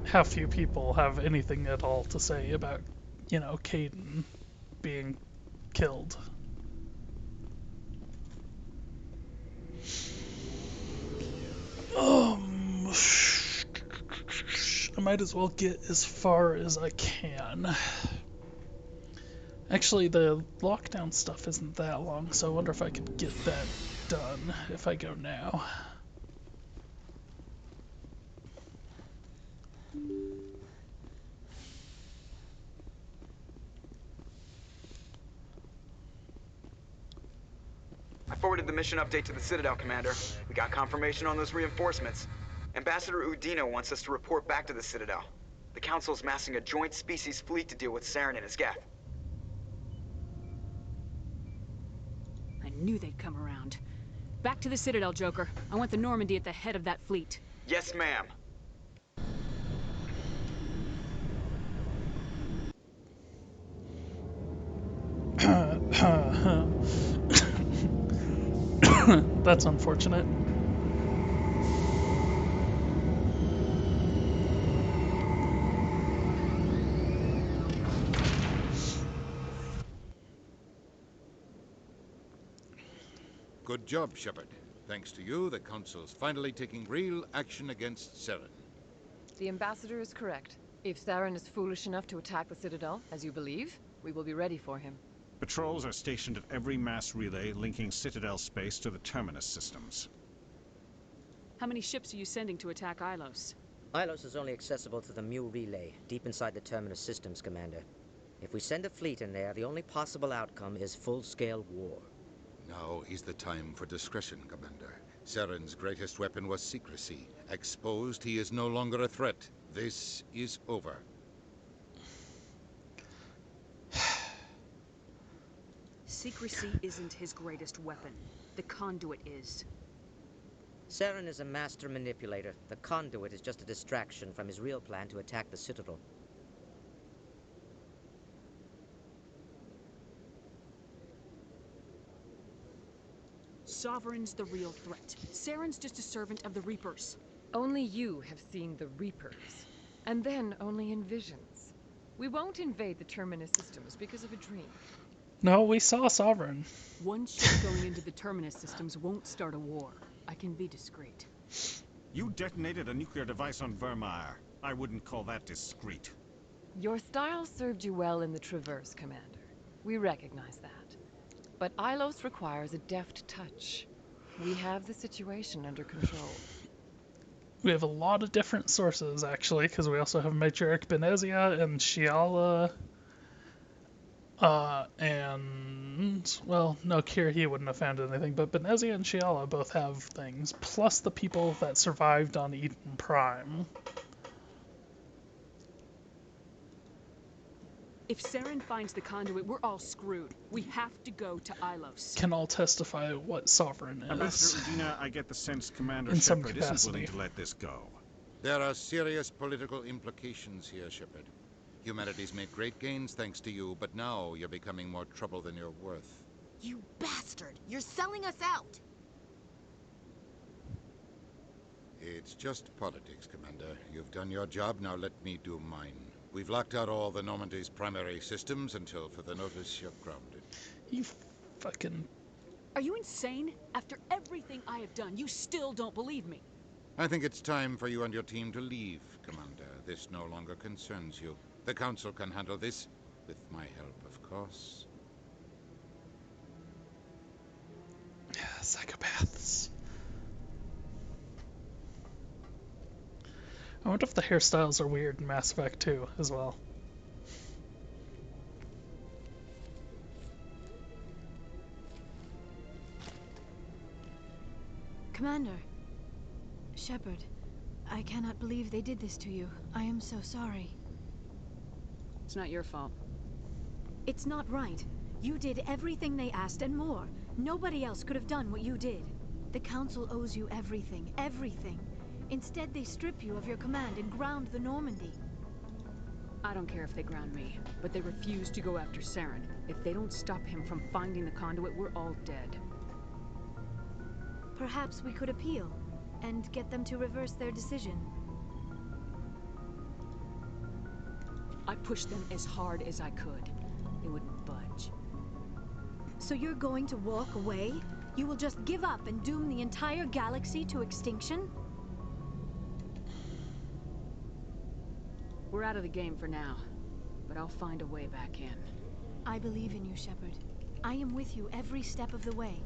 how few people have anything at all to say about, you know, Caden being killed. I might as well get as far as I can. Actually, the lockdown stuff isn't that long, so I wonder if I could get that done if I go now. I forwarded the mission update to the Citadel, Commander. We got confirmation on those reinforcements. Ambassador Udino wants us to report back to the Citadel. The Council's massing a joint species fleet to deal with Saren and his Geth. I knew they'd come around. Back to the Citadel, Joker. I want the Normandy at the head of that fleet. Yes, ma'am. That's unfortunate. Good job, Shepard. Thanks to you, the Council's finally taking real action against Saren. The Ambassador is correct. If Saren is foolish enough to attack the Citadel, as you believe, we will be ready for him. Patrols are stationed at every mass relay linking Citadel space to the Terminus systems. How many ships are you sending to attack Ilos? Ilos is only accessible to the Mu relay, deep inside the Terminus systems, Commander. If we send a fleet in there, the only possible outcome is full-scale war. Now is the time for discretion, Commander. Saren's greatest weapon was secrecy. Exposed, he is no longer a threat. This is over. Secrecy isn't his greatest weapon. The conduit is. Saren is a master manipulator. The conduit is just a distraction from his real plan to attack the Citadel. Sovereign's the real threat. Saren's just a servant of the Reapers. Only you have seen the Reapers. And then only in visions. We won't invade the Terminus systems because of a dream. No, we saw Sovereign. One ship going into the Terminus systems won't start a war. I can be discreet. You detonated a nuclear device on Virmire. I wouldn't call that discreet. Your style served you well in the Traverse, Commander. We recognize that. But Ilos requires a deft touch. We have the situation under control. We have a lot of different sources, actually, because we also have Matriarch Benezia and Shiala. And, well, no, Kirhi wouldn't have found anything, but Benezia and Shiala both have things, plus the people that survived on Eden Prime. If Saren finds the conduit, we're all screwed. We have to go to Ilos. Can all testify what Sovereign is. Ambassador Udina, I get the sense Commander In some Shepard isn't capacity. willing to let this go. There are serious political implications here, Shepard. Humanity's made great gains thanks to you, but now you're becoming more trouble than you're worth. You bastard! You're selling us out! It's just politics, Commander. You've done your job, now let me do mine. We've locked out all the Normandy's primary systems until further notice you're grounded. You fucking... Are you insane? After everything I have done, you still don't believe me. I think it's time for you and your team to leave, Commander. This no longer concerns you. The Council can handle this, with my help, of course. Yeah, psychopaths. I wonder if the hairstyles are weird in Mass Effect 2 as well. Commander. Shepard, I cannot believe they did this to you. I am so sorry. It's not your fault. It's not right. You did everything they asked and more. Nobody else could have done what you did. The Council owes you everything, everything. Instead, they strip you of your command and ground the Normandy. I don't care if they ground me, but they refuse to go after Saren. If they don't stop him from finding the conduit, we're all dead. Perhaps we could appeal, and get them to reverse their decision. I pushed them as hard as I could. They wouldn't budge. So you're going to walk away? You will just give up and doom the entire galaxy to extinction? We're out of the game for now, but I'll find a way back in. I believe in you, Shepard. I am with you every step of the way.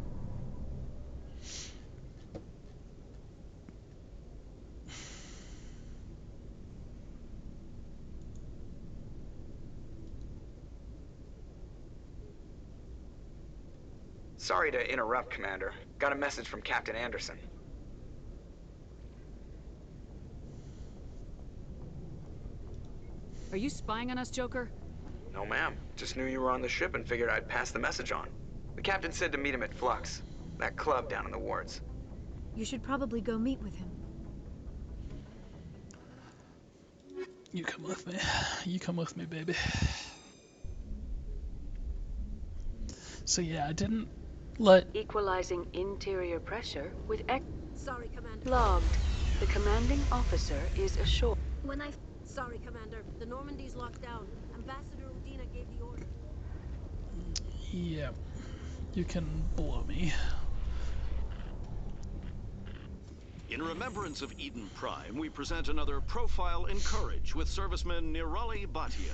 Sorry to interrupt, Commander. Got a message from Captain Anderson. Are you spying on us, Joker? No, ma'am. Just knew you were on the ship and figured I'd pass the message on. The captain said to meet him at Flux, that club down in the wards. You should probably go meet with him. You come with me. You come with me, baby. So yeah, I didn't let... Equalizing interior pressure with Sorry, Commander. Logged. The commanding officer is ashore. Sorry, Commander. The Normandy's locked down. Ambassador Udina gave the order. Yeah. You can blow me. In remembrance of Eden Prime, we present another Profile in Courage with serviceman Nirali Bhatia.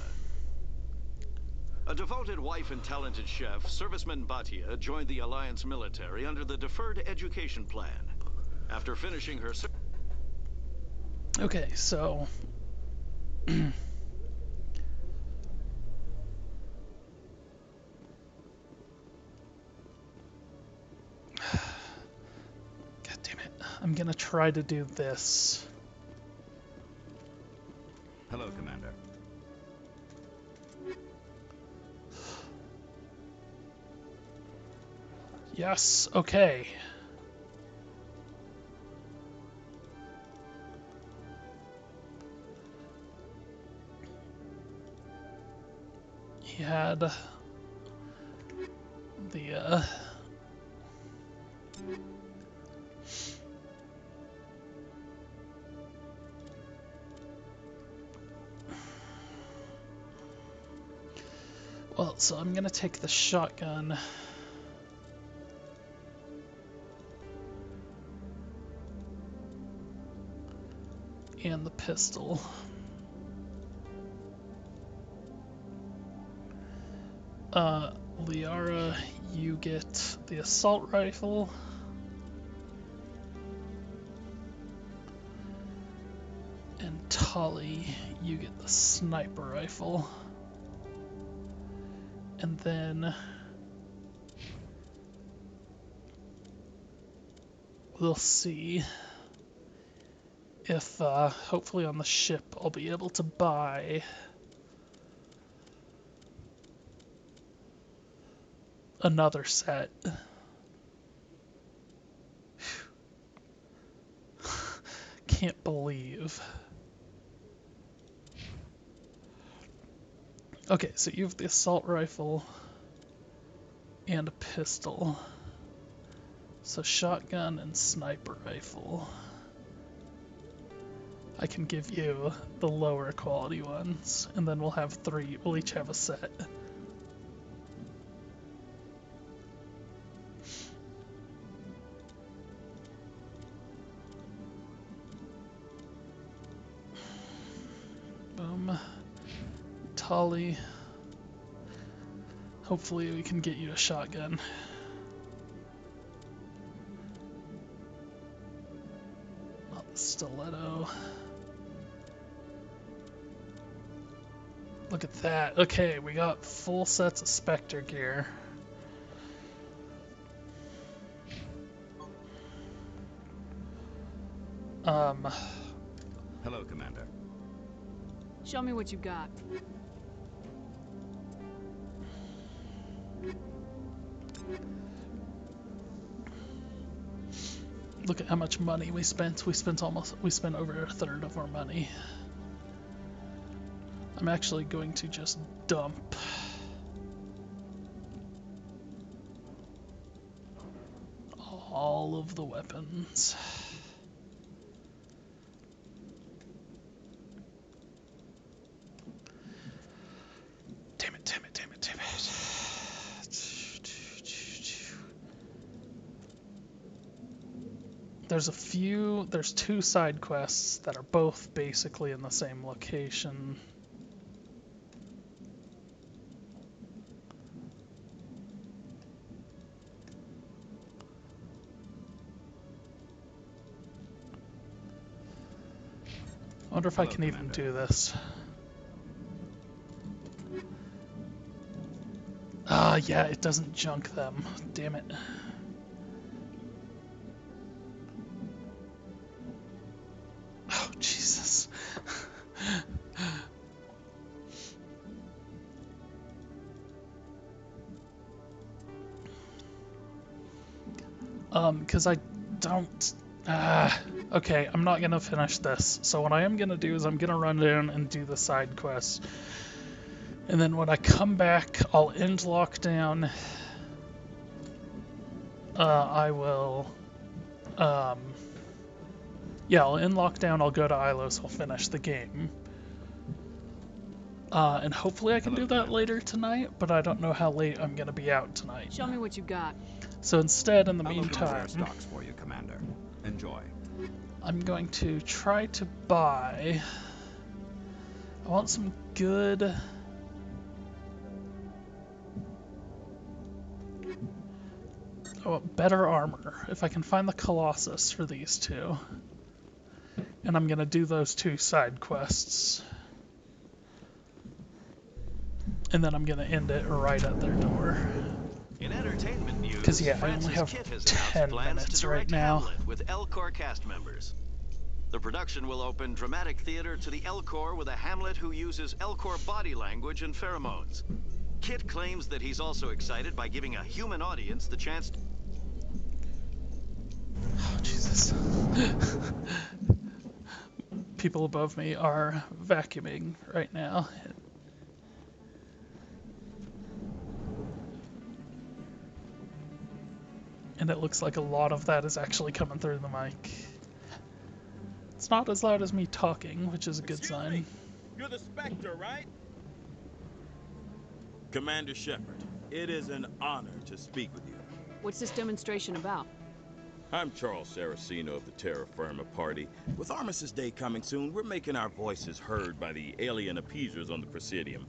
A devoted wife and talented chef, serviceman Bhatia joined the Alliance military under the Deferred Education Plan. After finishing her... Okay, so... God damn it. I'm gonna try to do this. Hello, Commander. Yes, okay. He had the Well, so I'm gonna take the shotgun. And the pistol. Liara, you get the assault rifle. And Tali, you get the sniper rifle. And then we'll see if hopefully on the ship I'll be able to buy another set. Can't believe. Okay, so you have the assault rifle and a pistol. So shotgun and sniper rifle. I can give you the lower quality ones, and then we'll have three. We'll each have a set. Boom. Tali. Hopefully we can get you a shotgun. Not the stiletto. Look at that. Okay, we got full sets of Spectre gear. Hello, Commander. Show me what you got. Look at how much money we spent. We spent over a third of our money. I'm actually going to just dump all of the weapons. Damn it, damn it, damn it, damn it. There's two side quests that are both basically in the same location. I wonder if I can even do this. Ah, yeah, it doesn't junk them. Damn it. Oh, Jesus. Because I don't... okay, I'm not gonna finish this. So what I am gonna do is I'm gonna run down and do the side quests. And then when I come back, I'll end lockdown. I will... yeah, I'll end lockdown, I'll go to Ilos, I'll finish the game. And hopefully I can do that later tonight, but I don't know how late I'm gonna be out tonight. Show me what you got. So instead, in the I'll meantime, open stocks for you, Commander. Enjoy. I'm going to try to buy... I want some good... I want better armor, if I can find the Colossus for these two. And I'm gonna do those two side quests. And then I'm gonna end it right at their door. In entertainment news, Because yeah, I Francis only have Kitt has 10 plans minutes to right direct now. Hamlet with Elcor cast members. The production will open dramatic theater to the Elcor with a Hamlet who uses Elcor body language and pheromones. Kitt claims that he's also excited by giving a human audience the chance to... Oh, Jesus. People above me are vacuuming right now. And it looks like a lot of that is actually coming through the mic. It's not as loud as me talking, which is a good sign. Me. You're the Spectre, right? Commander Shepard, it is an honor to speak with you. What's this demonstration about? I'm Charles Saraceno of the Terra Firma Party. With Armistice Day coming soon, we're making our voices heard by the alien appeasers on the Presidium.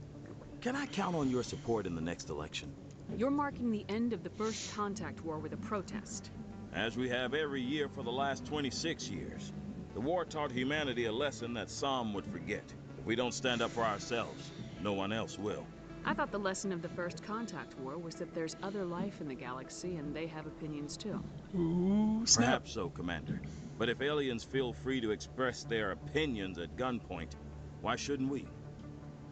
Can I count on your support in the next election? You're marking the end of the First Contact War with a protest. As we have every year for the last 26 years. The war taught humanity a lesson that some would forget. If we don't stand up for ourselves, no one else will. I thought the lesson of the First Contact War was that there's other life in the galaxy and they have opinions too. Ooh, snap. Perhaps so, Commander. But if aliens feel free to express their opinions at gunpoint, why shouldn't we?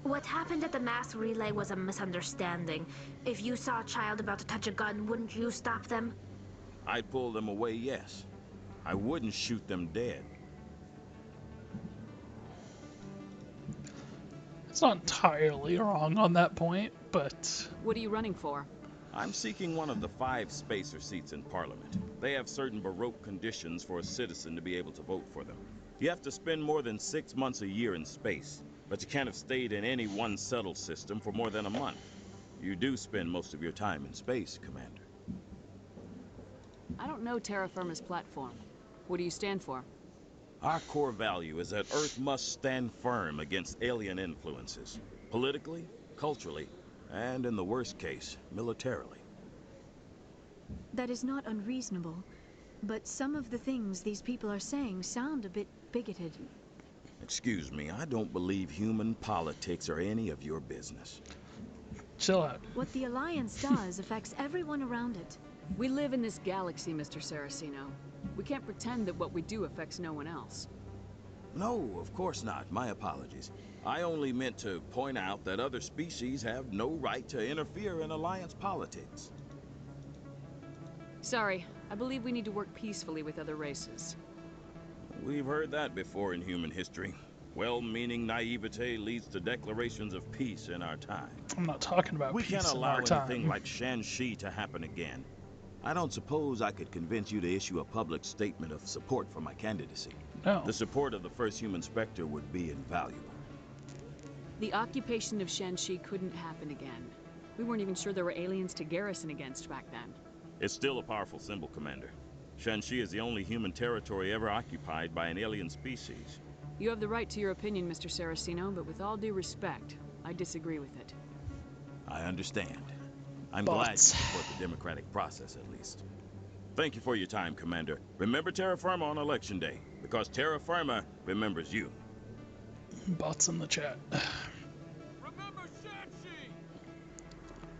What happened at the mass relay was a misunderstanding. If you saw a child about to touch a gun, wouldn't you stop them? I'd pull them away, yes. I wouldn't shoot them dead. It's not entirely wrong on that point, but... What are you running for? I'm seeking one of the 5 spacer seats in Parliament. They have certain Baroque conditions for a citizen to be able to vote for them. You have to spend more than 6 months a year in space, but you can't have stayed in any one settled system for more than a month. You do spend most of your time in space, Commander. I don't know Terra Firma's platform. What do you stand for? Our core value is that Earth must stand firm against alien influences, politically, culturally, and in the worst case, militarily. That is not unreasonable, but some of the things these people are saying sound a bit bigoted. Excuse me, I don't believe human politics are any of your business. Chill out. What the Alliance does affects everyone around it. We live in this galaxy, Mr. Saraceno. We can't pretend that what we do affects no one else. No, of course not. My apologies. I only meant to point out that other species have no right to interfere in Alliance politics. Sorry, I believe we need to work peacefully with other races. We've heard that before in human history. Well-meaning naivete leads to declarations of peace in our time. I'm not talking about we peace can't in allow our time. anything like Shan-Shi to happen again. I don't suppose I could convince you to issue a public statement of support for my candidacy. No. The support of the first human Spectre would be invaluable. The occupation of Shan-Shi couldn't happen again. We weren't even sure there were aliens to garrison against back then. It's still a powerful symbol, Commander. Shan-Shi is the only human territory ever occupied by an alien species. You have the right to your opinion, Mr. Saraceno, but with all due respect, I disagree with it. I understand. I'm glad you support the democratic process, at least. Thank you for your time, Commander. Remember Terra Firma on Election Day, because Terra Firma remembers you. Bots in the chat. Remember Shan-Shi!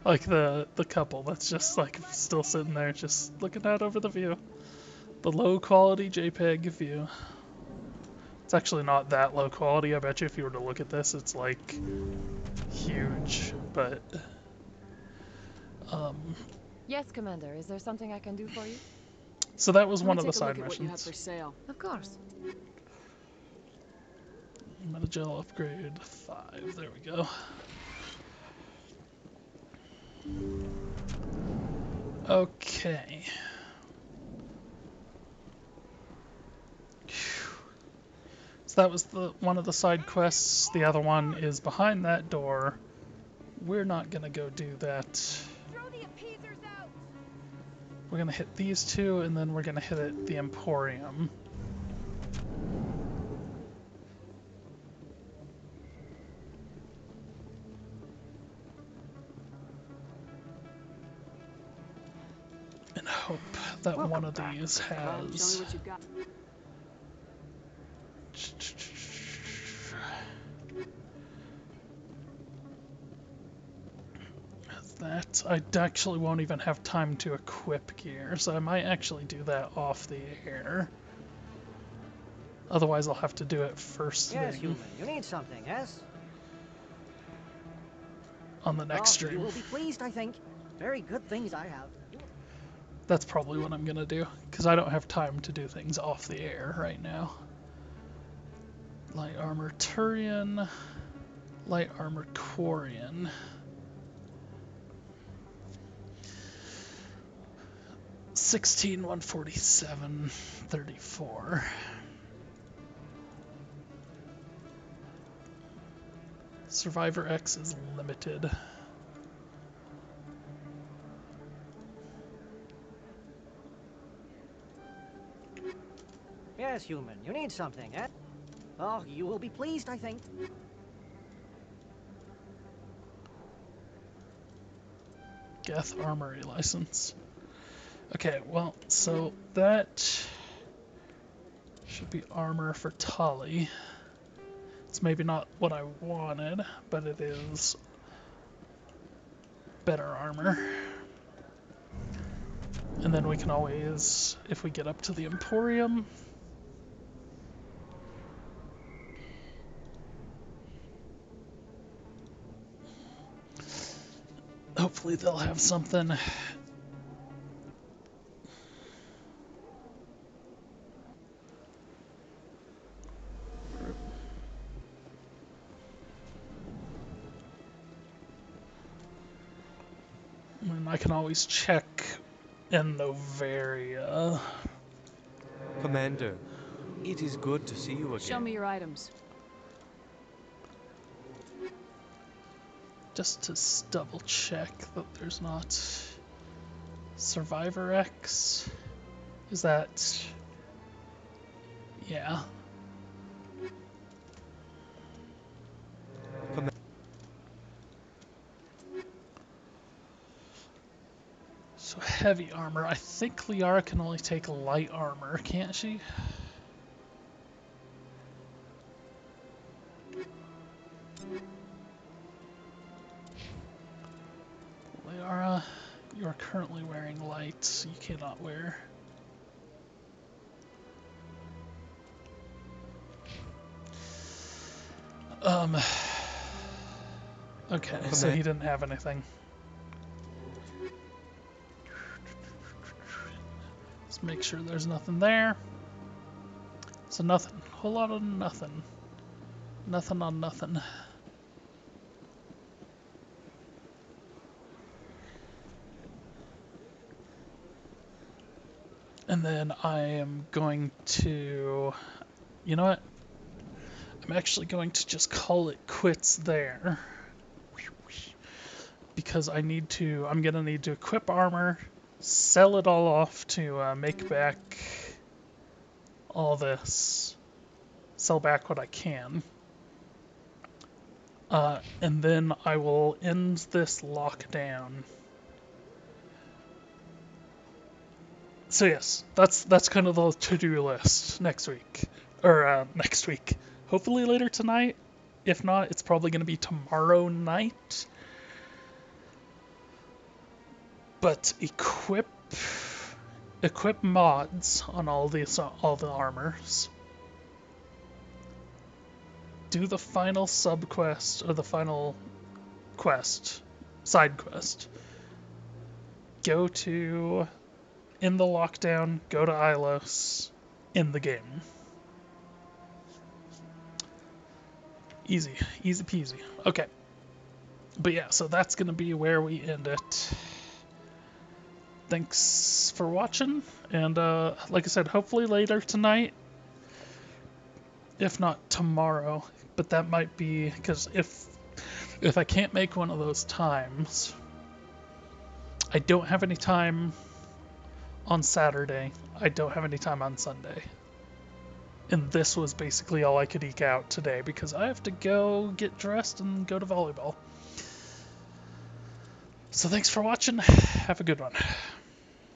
Like the couple that's just like still sitting there, just looking out over the view. The low quality JPEG view. It's actually not that low quality. I bet you if you were to look at this, it's like huge, but Yes, Commander. Is there something I can do for you? so that was Let one me of the take a look side at what you have for missions. sale. Of course. Metagel upgrade 5. There we go. Okay. So that was the one of the side quests. The other one is behind that door. We're not gonna go do that. We're gonna hit these two, and then we're gonna hit it, the Emporium. And hope that one of these Show me has... what you've got. That I actually won't even have time to equip gear, so I might actually do that off the air. Otherwise I'll have to do it first Yes, thing human. You need something, yes? on the next You stream. will be pleased, I think. Very good things I have. That's probably what I'm gonna do, because I don't have time to do things off the air right now. Light armor Turian, light armor Quarian. 16, 147, 34. Survivor X is limited. Yes, human. You need something, eh? Oh, you will be pleased, I think. Geth Armory license. Okay, well, so that should be armor for Tali. It's maybe not what I wanted, but it is better armor. And then we can always, if we get up to the Emporium, hopefully they'll have something. And I can always check in Novaria. Commander, it is good to see you again. Show me your items. Just to double check that there's not Survivor X. Is that... yeah. So heavy armor. I think Liara can only take light armor, can't she? Liara, you are currently wearing light. You cannot wear. Okay, so he didn't have anything. Let's make sure there's nothing there. So nothing. Whole lot of nothing. Nothing on nothing. And then I am going to... you know what? I'm actually going to just call it quits there. Because I'm gonna need to equip armor, sell it all off to make back all this, sell back what I can. And then I will end this lockdown. So yes, that's kind of the to-do list next week. Or next week. Hopefully later tonight. If not, it's probably going to be tomorrow night. But equip mods on all the armors. Do the final sub-quest, or the final quest, side quest. Go to, in the lockdown, go to Ilos, in the game. Easy peasy. Okay. But yeah, so that's gonna be where we end it. Thanks for watching, and like I said, hopefully later tonight, if not tomorrow, but that might be, because if I can't make one of those times, I don't have any time on Saturday, I don't have any time on Sunday. And this was basically all I could eke out today, because I have to go get dressed and go to volleyball. So thanks for watching, have a good one.